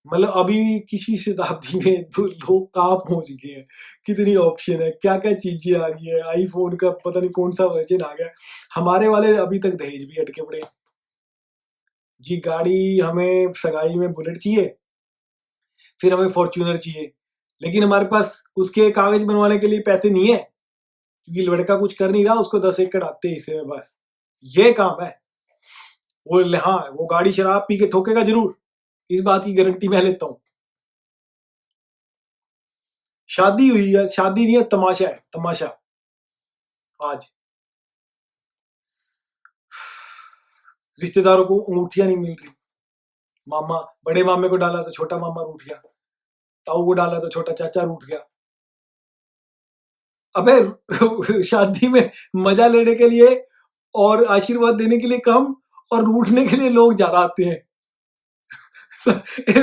[SPEAKER 1] मतलब अभी भी किसी शताब्दी में तो लोग कहाँ पहुंच गए हैं। कितनी ऑप्शन है, क्या क्या चीजें आ गई है, आईफोन का पता नहीं कौन सा वर्जन आ गया। हमारे वाले अभी तक दहेज भी अटके पड़े हैं। जी, गाड़ी हमें सगाई में बुलेट चाहिए, फिर हमें फॉर्च्यूनर चाहिए, लेकिन हमारे पास उसके कागज बनवाने के लिए पैसे नहीं है, क्योंकि लड़का कुछ कर नहीं रहा, उसको 10 एकड़ आते हैं हिस्से में, बस ये काम है। हाँ, वो गाड़ी शराब पी के ठोकेगा जरूर, इस बात की गारंटी मैं लेता हूँ। शादी हुई है, शादी नहीं है, तमाशा है, तमाशा। आज रिश्तेदारों को अंगूठियां नहीं मिल रही। मामा, बड़े मामे को डाला तो छोटा मामा रूठ गया, ताऊ को डाला तो छोटा चाचा रूठ गया। अबे शादी में मजा लेने के लिए और आशीर्वाद देने के लिए कम, और रूठने के लिए लोग ज्यादा आते हैं।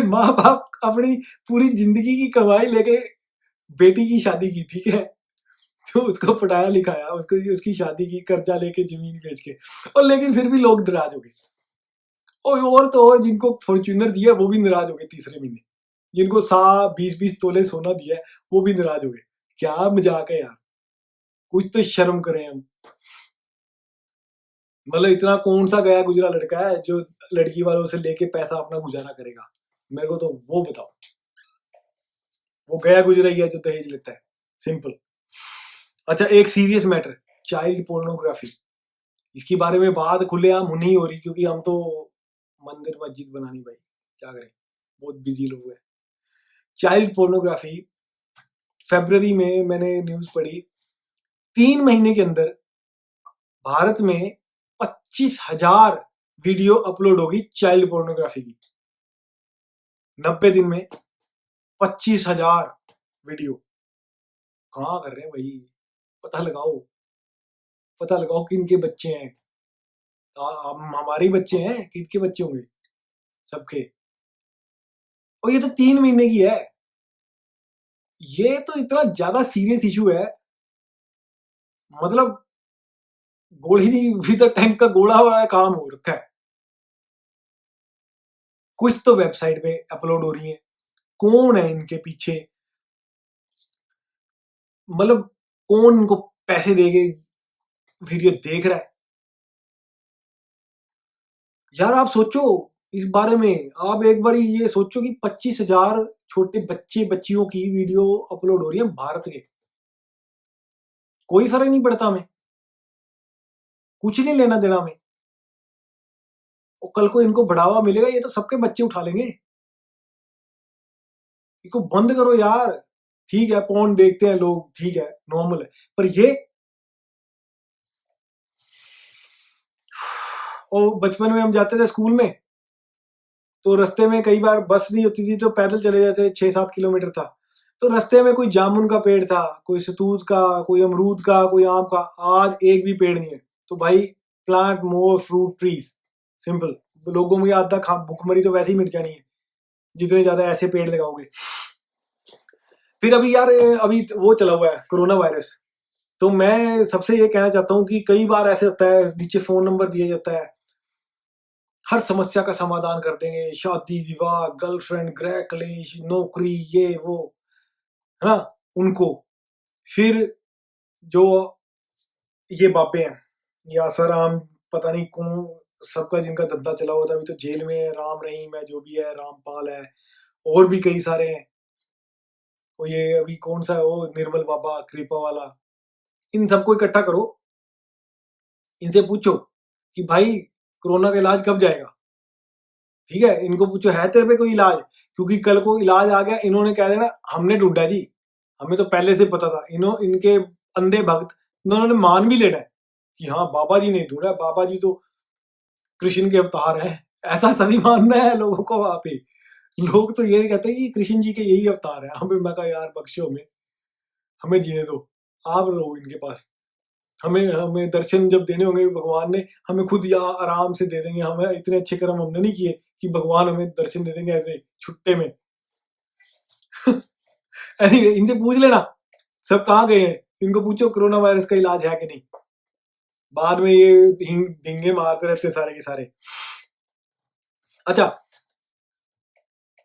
[SPEAKER 1] माँ बाप अपनी पूरी जिंदगी की कमाई लेके बेटी की शादी की, ठीक है, तो उसको पढ़ाया लिखाया, उसको उसकी शादी की, कर्जा लेके जमीन बेच के, और लेकिन फिर भी लोग नाराज हो गए। और तो और जिनको फॉर्च्यूनर दिया वो भी नाराज हो गए तीसरे महीने, जिनको 20-20 तोले सोना दिया वो भी नाराज हो गए। क्या मजाक है यार, कुछ तो शर्म करें हम। मतलब इतना कौन सा गया गुजरा लड़का है जो लड़की वालों से लेके पैसा अपना गुजारा करेगा? मेरे को तो वो बताओ। वो गया गुजरा ही है जो दहेज लेता है, सिंपल। अच्छा, एक सीरियस मैटर, चाइल्ड पोर्नोग्राफी। इसके बारे में बात खुलेआम नहीं हो रही, क्योंकि हम तो मंदिर मस्जिद बनानी भाई, क्या करें, बहुत बिजी लोग हैं। चाइल्ड पोर्नोग्राफी, फरवरी में मैंने न्यूज पढ़ी, 3 महीने के अंदर भारत में 25,000 वीडियो अपलोड होगी चाइल्ड पोर्नोग्राफी की। 90 दिन में 25,000 वीडियो। कहाँ कर रहे हैं भाई? पता लगाओ, पता लगाओ किनके बच्चे हैं। हमारे ही बच्चे हैं, किनके बच्चे होंगे? सबके। और ये तो 3 महीने की है। ये तो इतना ज्यादा सीरियस इशू है, मतलब गोली नहीं भी तो टैंक का गोला वाला काम हो रखा है। कुछ तो वेबसाइट पे अपलोड हो रही है, कौन है इनके पीछे, मतलब कौन इनको पैसे देके वीडियो देख रहा है। यार आप सोचो इस बारे में, आप एक बार ये सोचो कि 25,000 छोटे बच्चे बच्चियों की वीडियो अपलोड हो रही है भारत के, कोई फर्क नहीं पड़ता हमें, कुछ नहीं लेना देना हमें। और कल को इनको बढ़ावा मिलेगा, ये तो सबके बच्चे उठा लेंगे। इसको बंद करो यार। ठीक है पॉर्न देखते हैं लोग, ठीक है नॉर्मल है, पर ये और बचपन में हम जाते थे स्कूल में, तो रास्ते में कई बार बस नहीं होती थी तो पैदल चले जाते, 6-7 किलोमीटर था, तो रास्ते में कोई जामुन का पेड़ था, कोई सतूत का, कोई अमरूद का, कोई आम का, आज एक भी पेड़ नहीं है। तो भाई plant more fruit trees, simple. लोगों में आधा भूखमरी तो वैसे ही मिट जानी है जितने ज्यादा ऐसे पेड़ लगाओगे। फिर अभी यार अभी वो चला हुआ है कोरोना वायरस, तो मैं सबसे ये कहना चाहता हूँ कि कई बार ऐसे होता है नीचे फोन नंबर दिया जाता है, हर समस्या का समाधान कर देंगे, शादी विवाह, गर्लफ्रेंड, गृह क्लेश, नौकरी, ये वो, है ना, उनको। फिर जो ये बाबे हैं, ये आसाराम, पता नहीं कौन, सबका जिनका धंधा चला हुआ था अभी तो जेल में है, राम रहीम है, जो भी है, रामपाल है, और भी कई सारे हैं। वो ये अभी कौन सा है वो निर्मल बाबा कृपा वाला, इन सबको इकट्ठा करो, इनसे पूछो कि भाई कोरोना का इलाज कब जाएगा। ठीक है, इनको पूछो है तेरे पे कोई इलाज, क्योंकि कल को इलाज आ गया इन्होंने कह देना हमने ढूंढा जी, हमें तो पहले से पता था। इनके अंधे भक्त इन्होंने मान भी लेना है कि हाँ बाबा जी ने ढूंढा, बाबा जी तो कृष्ण के अवतार हैं, ऐसा सभी मानना है लोगों को। वहां पे लोग तो यही कहते हैं कि कृष्ण जी के यही अवतार है। हमें, मैं कहा यार बख्शो हमें जीने दो, आप रहो इनके पास। हमें हमें दर्शन जब देने होंगे भगवान ने, हमें खुद यहाँ आराम से दे देंगे। हमें इतने अच्छे कर्म हमने नहीं किए कि भगवान हमें दर्शन दे देंगे ऐसे छुट्टे में। एनीवे इनसे पूछ लेना सब कहाँ गए हैं, इनको पूछो कोरोना वायरस का इलाज है कि नहीं। बाद में ये ढींगे मारते रहते सारे के सारे। अच्छा,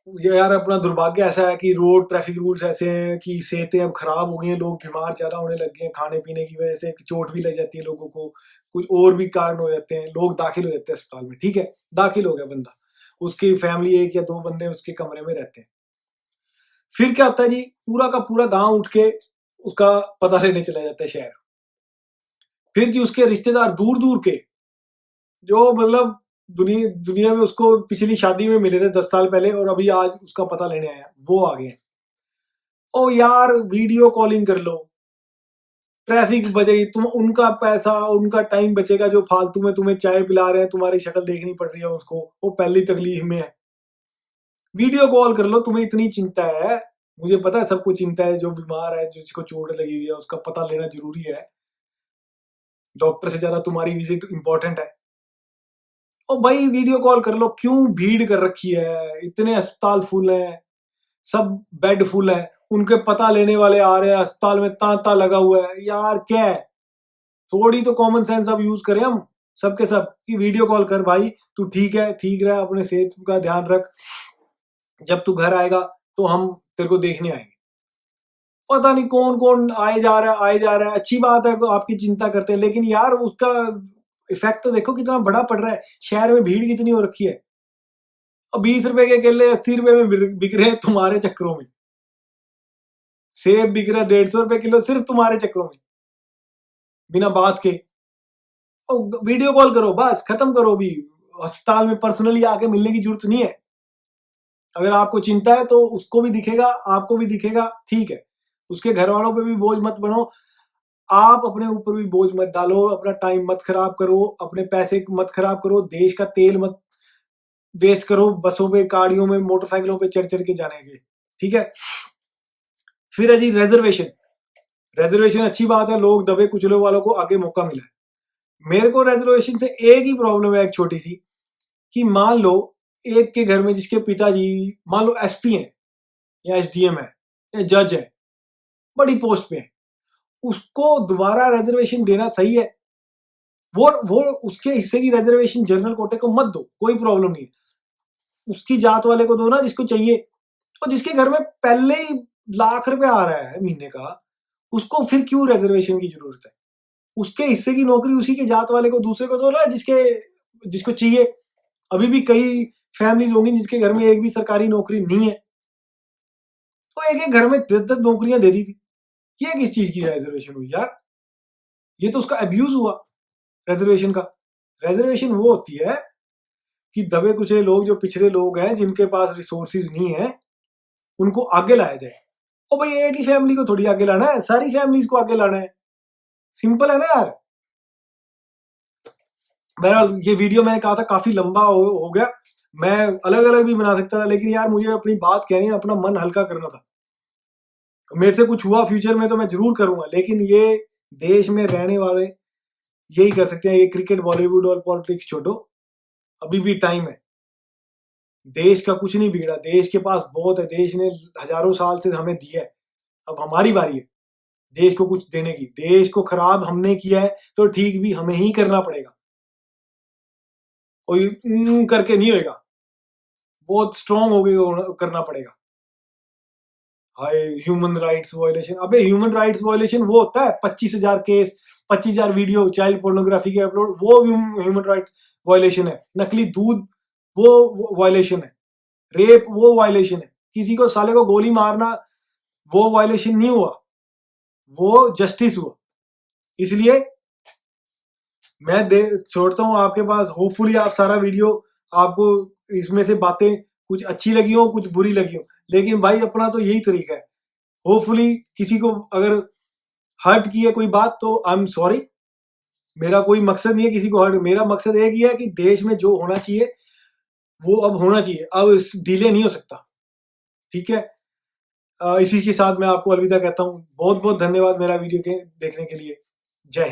[SPEAKER 1] ये यार अपना दुर्भाग्य ऐसा है कि रोड ट्रैफिक रूल्स ऐसे हैं कि सेहतें अब खराब हो गई हैं, लोग बीमार ज्यादा होने लग गए हैं, खाने पीने की वजह से चोट भी लग जाती है लोगों को, कुछ और भी कारण हो जाते हैं, लोग दाखिल हो जाते हैं अस्पताल में। ठीक है, दाखिल हो गया बंदा, उसकी फैमिली 1 या 2 बंदे उसके कमरे में रहते हैं। फिर क्या होता है जी, पूरा का पूरा गांव उठ के उसका पता लेने चला जाता है शहर। फिर जी उसके रिश्तेदार दूर दूर के, जो मतलब दुनिया दुनिया में उसको पिछली शादी में मिले थे 10 साल पहले और अभी आज उसका पता लेने आया, वो आ गए। ओ यार वीडियो कॉलिंग कर लो, ट्रैफिक बचेगी, तुम उनका पैसा, उनका टाइम बचेगा, जो फालतू में तुम्हें चाय पिला रहे हैं, तुम्हारी शक्ल देखनी पड़ रही है उसको, वो पहली तकलीफ में है। वीडियो कॉल कर लो, तुम्हें इतनी चिंता है, मुझे पता है सबको चिंता है, जो बीमार है, जिसको चोट लगी हुई है, उसका पता लेना जरूरी है, डॉक्टर से ज्यादा तुम्हारी विजिट इंपॉर्टेंट है। ओ भाई वीडियो कॉल कर लो, क्यों भीड़ कर रखी है, इतने अस्पताल फुल है, सब बेड फुल है, उनके पता लेने वाले आ रहे हैं, अस्पताल में तांता लगा हुआ है। यार क्या है, थोड़ी तो कॉमन सेंस अब यूज करें हम सबके सब कि वीडियो कॉल कर भाई, तू ठीक है, ठीक रहा, अपने सेहत का ध्यान रख, जब तू घर आएगा तो हम तेरे को देखने आएंगे। पता नहीं कौन कौन आए जा रहा है, आए जा रहा है, अच्छी बात है आपकी चिंता करते हैं, लेकिन यार उसका इफेक्ट तो देखो कितना बड़ा पड़ रहा है, शहर में भीड़ कितनी हो रखी है, और 20 रुपए के केले 80 रुपए में बिक रहे हैं तुम्हारे चक्करों में, सेब बिक रहा है 150 रुपए किलो सिर्फ तुम्हारे चक्करों में, बिना बात के। और वीडियो कॉल करो, बस खत्म करो। भी अस्पताल में पर्सनली आके मिलने की जरूरत नहीं है। अगर आपको चिंता है तो उसको भी दिखेगा, आपको भी दिखेगा, ठीक है, उसके घर वालों पे भी बोझ मत बनो, आप अपने ऊपर भी बोझ मत डालो, अपना टाइम मत खराब करो, अपने पैसे मत खराब करो, देश का तेल मत वेस्ट करो बसों पे, गाड़ियों में, मोटरसाइकिलों पे चढ़ चढ़ के जाने के। ठीक है, फिर है जी रिजर्वेशन। रिजर्वेशन अच्छी बात है, लोग दबे कुचले वालों को आगे मौका मिला है। मेरे को रिजर्वेशन से एक ही प्रॉब्लम है, एक छोटी सी, कि मान लो एक के घर में जिसके पिताजी मान लो एसपी हैं या एसडीएम है या जज है, बड़ी पोस्ट पे है, उसको दोबारा रिजर्वेशन देना सही है? वो उसके हिस्से की रिजर्वेशन जनरल कोटे को मत दो, कोई प्रॉब्लम नहीं है, उसकी जात वाले को दो ना जिसको चाहिए, और जिसके घर में पहले ही लाख रुपए आ रहा है महीने का, उसको फिर क्यों रिजर्वेशन की जरूरत है? उसके हिस्से की नौकरी उसी के जात वाले को दूसरे को दो ना, जिसको चाहिए। अभी भी कई फैमिलीज होंगी जिसके घर में एक भी सरकारी नौकरी नहीं है, तो एक एक घर में 10-10 नौकरियां दे दी थी। ये किस चीज की रिजर्वेशन हुई यार? ये तो उसका अब्यूज हुआ रिजर्वेशन का। रिजर्वेशन वो होती है कि दबे कुचले लोग, जो पिछड़े लोग हैं, जिनके पास रिसोर्सेज नहीं है, उनको आगे लाया जाए। ओ भाई, एक ही फैमिली को थोड़ी आगे लाना है, सारी फैमिलीज को आगे लाना है। सिंपल है ना यार। मेरा ये वीडियो मैंने कहा था काफी लंबा हो गया, मैं अलग अलग भी बना सकता था, लेकिन यार मुझे अपनी बात कहनी है, अपना मन हल्का करना था। मेरे से कुछ हुआ फ्यूचर में तो मैं जरूर करूंगा, लेकिन ये देश में रहने वाले यही कर सकते हैं। ये क्रिकेट, बॉलीवुड और पॉलिटिक्स छोड़ो, अभी भी टाइम है। देश का कुछ नहीं बिगड़ा, देश के पास बहुत है, देश ने हजारों साल से हमें दिया है। अब हमारी बारी है देश को कुछ देने की। देश को खराब हमने किया है तो ठीक भी हमें ही करना पड़ेगा, कोई करके नहीं होगा, बहुत स्ट्रांग हो गए करना पड़ेगा। हाय, ह्यूमन राइट्स वायलेशन। अबे ह्यूमन राइट्स वायलेशन वो होता है 25,000 केस, 25,000 वीडियो चाइल्ड पोर्नोग्राफी के अपलोड, वो ह्यूमन राइट्स वायलेशन है। नकली दूध वो वायलेशन है। रेप वो वायलेशन है। किसी को साले को गोली मारना वो वायलेशन नहीं हुआ, वो जस्टिस हुआ। इसलिए मैं छोड़ता हूँ आपके पास। होपफुली आप सारा वीडियो, आपको इसमें से बातें कुछ अच्छी लगी हो, कुछ बुरी लगी हो, लेकिन भाई अपना तो यही तरीका है। होपफुली किसी को अगर हर्ट की है कोई बात तो आई एम सॉरी। मेरा कोई मकसद नहीं है किसी को हर्ट, मेरा मकसद एक ही है कि देश में जो होना चाहिए वो अब होना चाहिए, अब इस डिले नहीं हो सकता। ठीक है, इसी के साथ मैं आपको अलविदा कहता हूँ। बहुत बहुत धन्यवाद मेरा वीडियो के देखने के लिए। जय हिंद।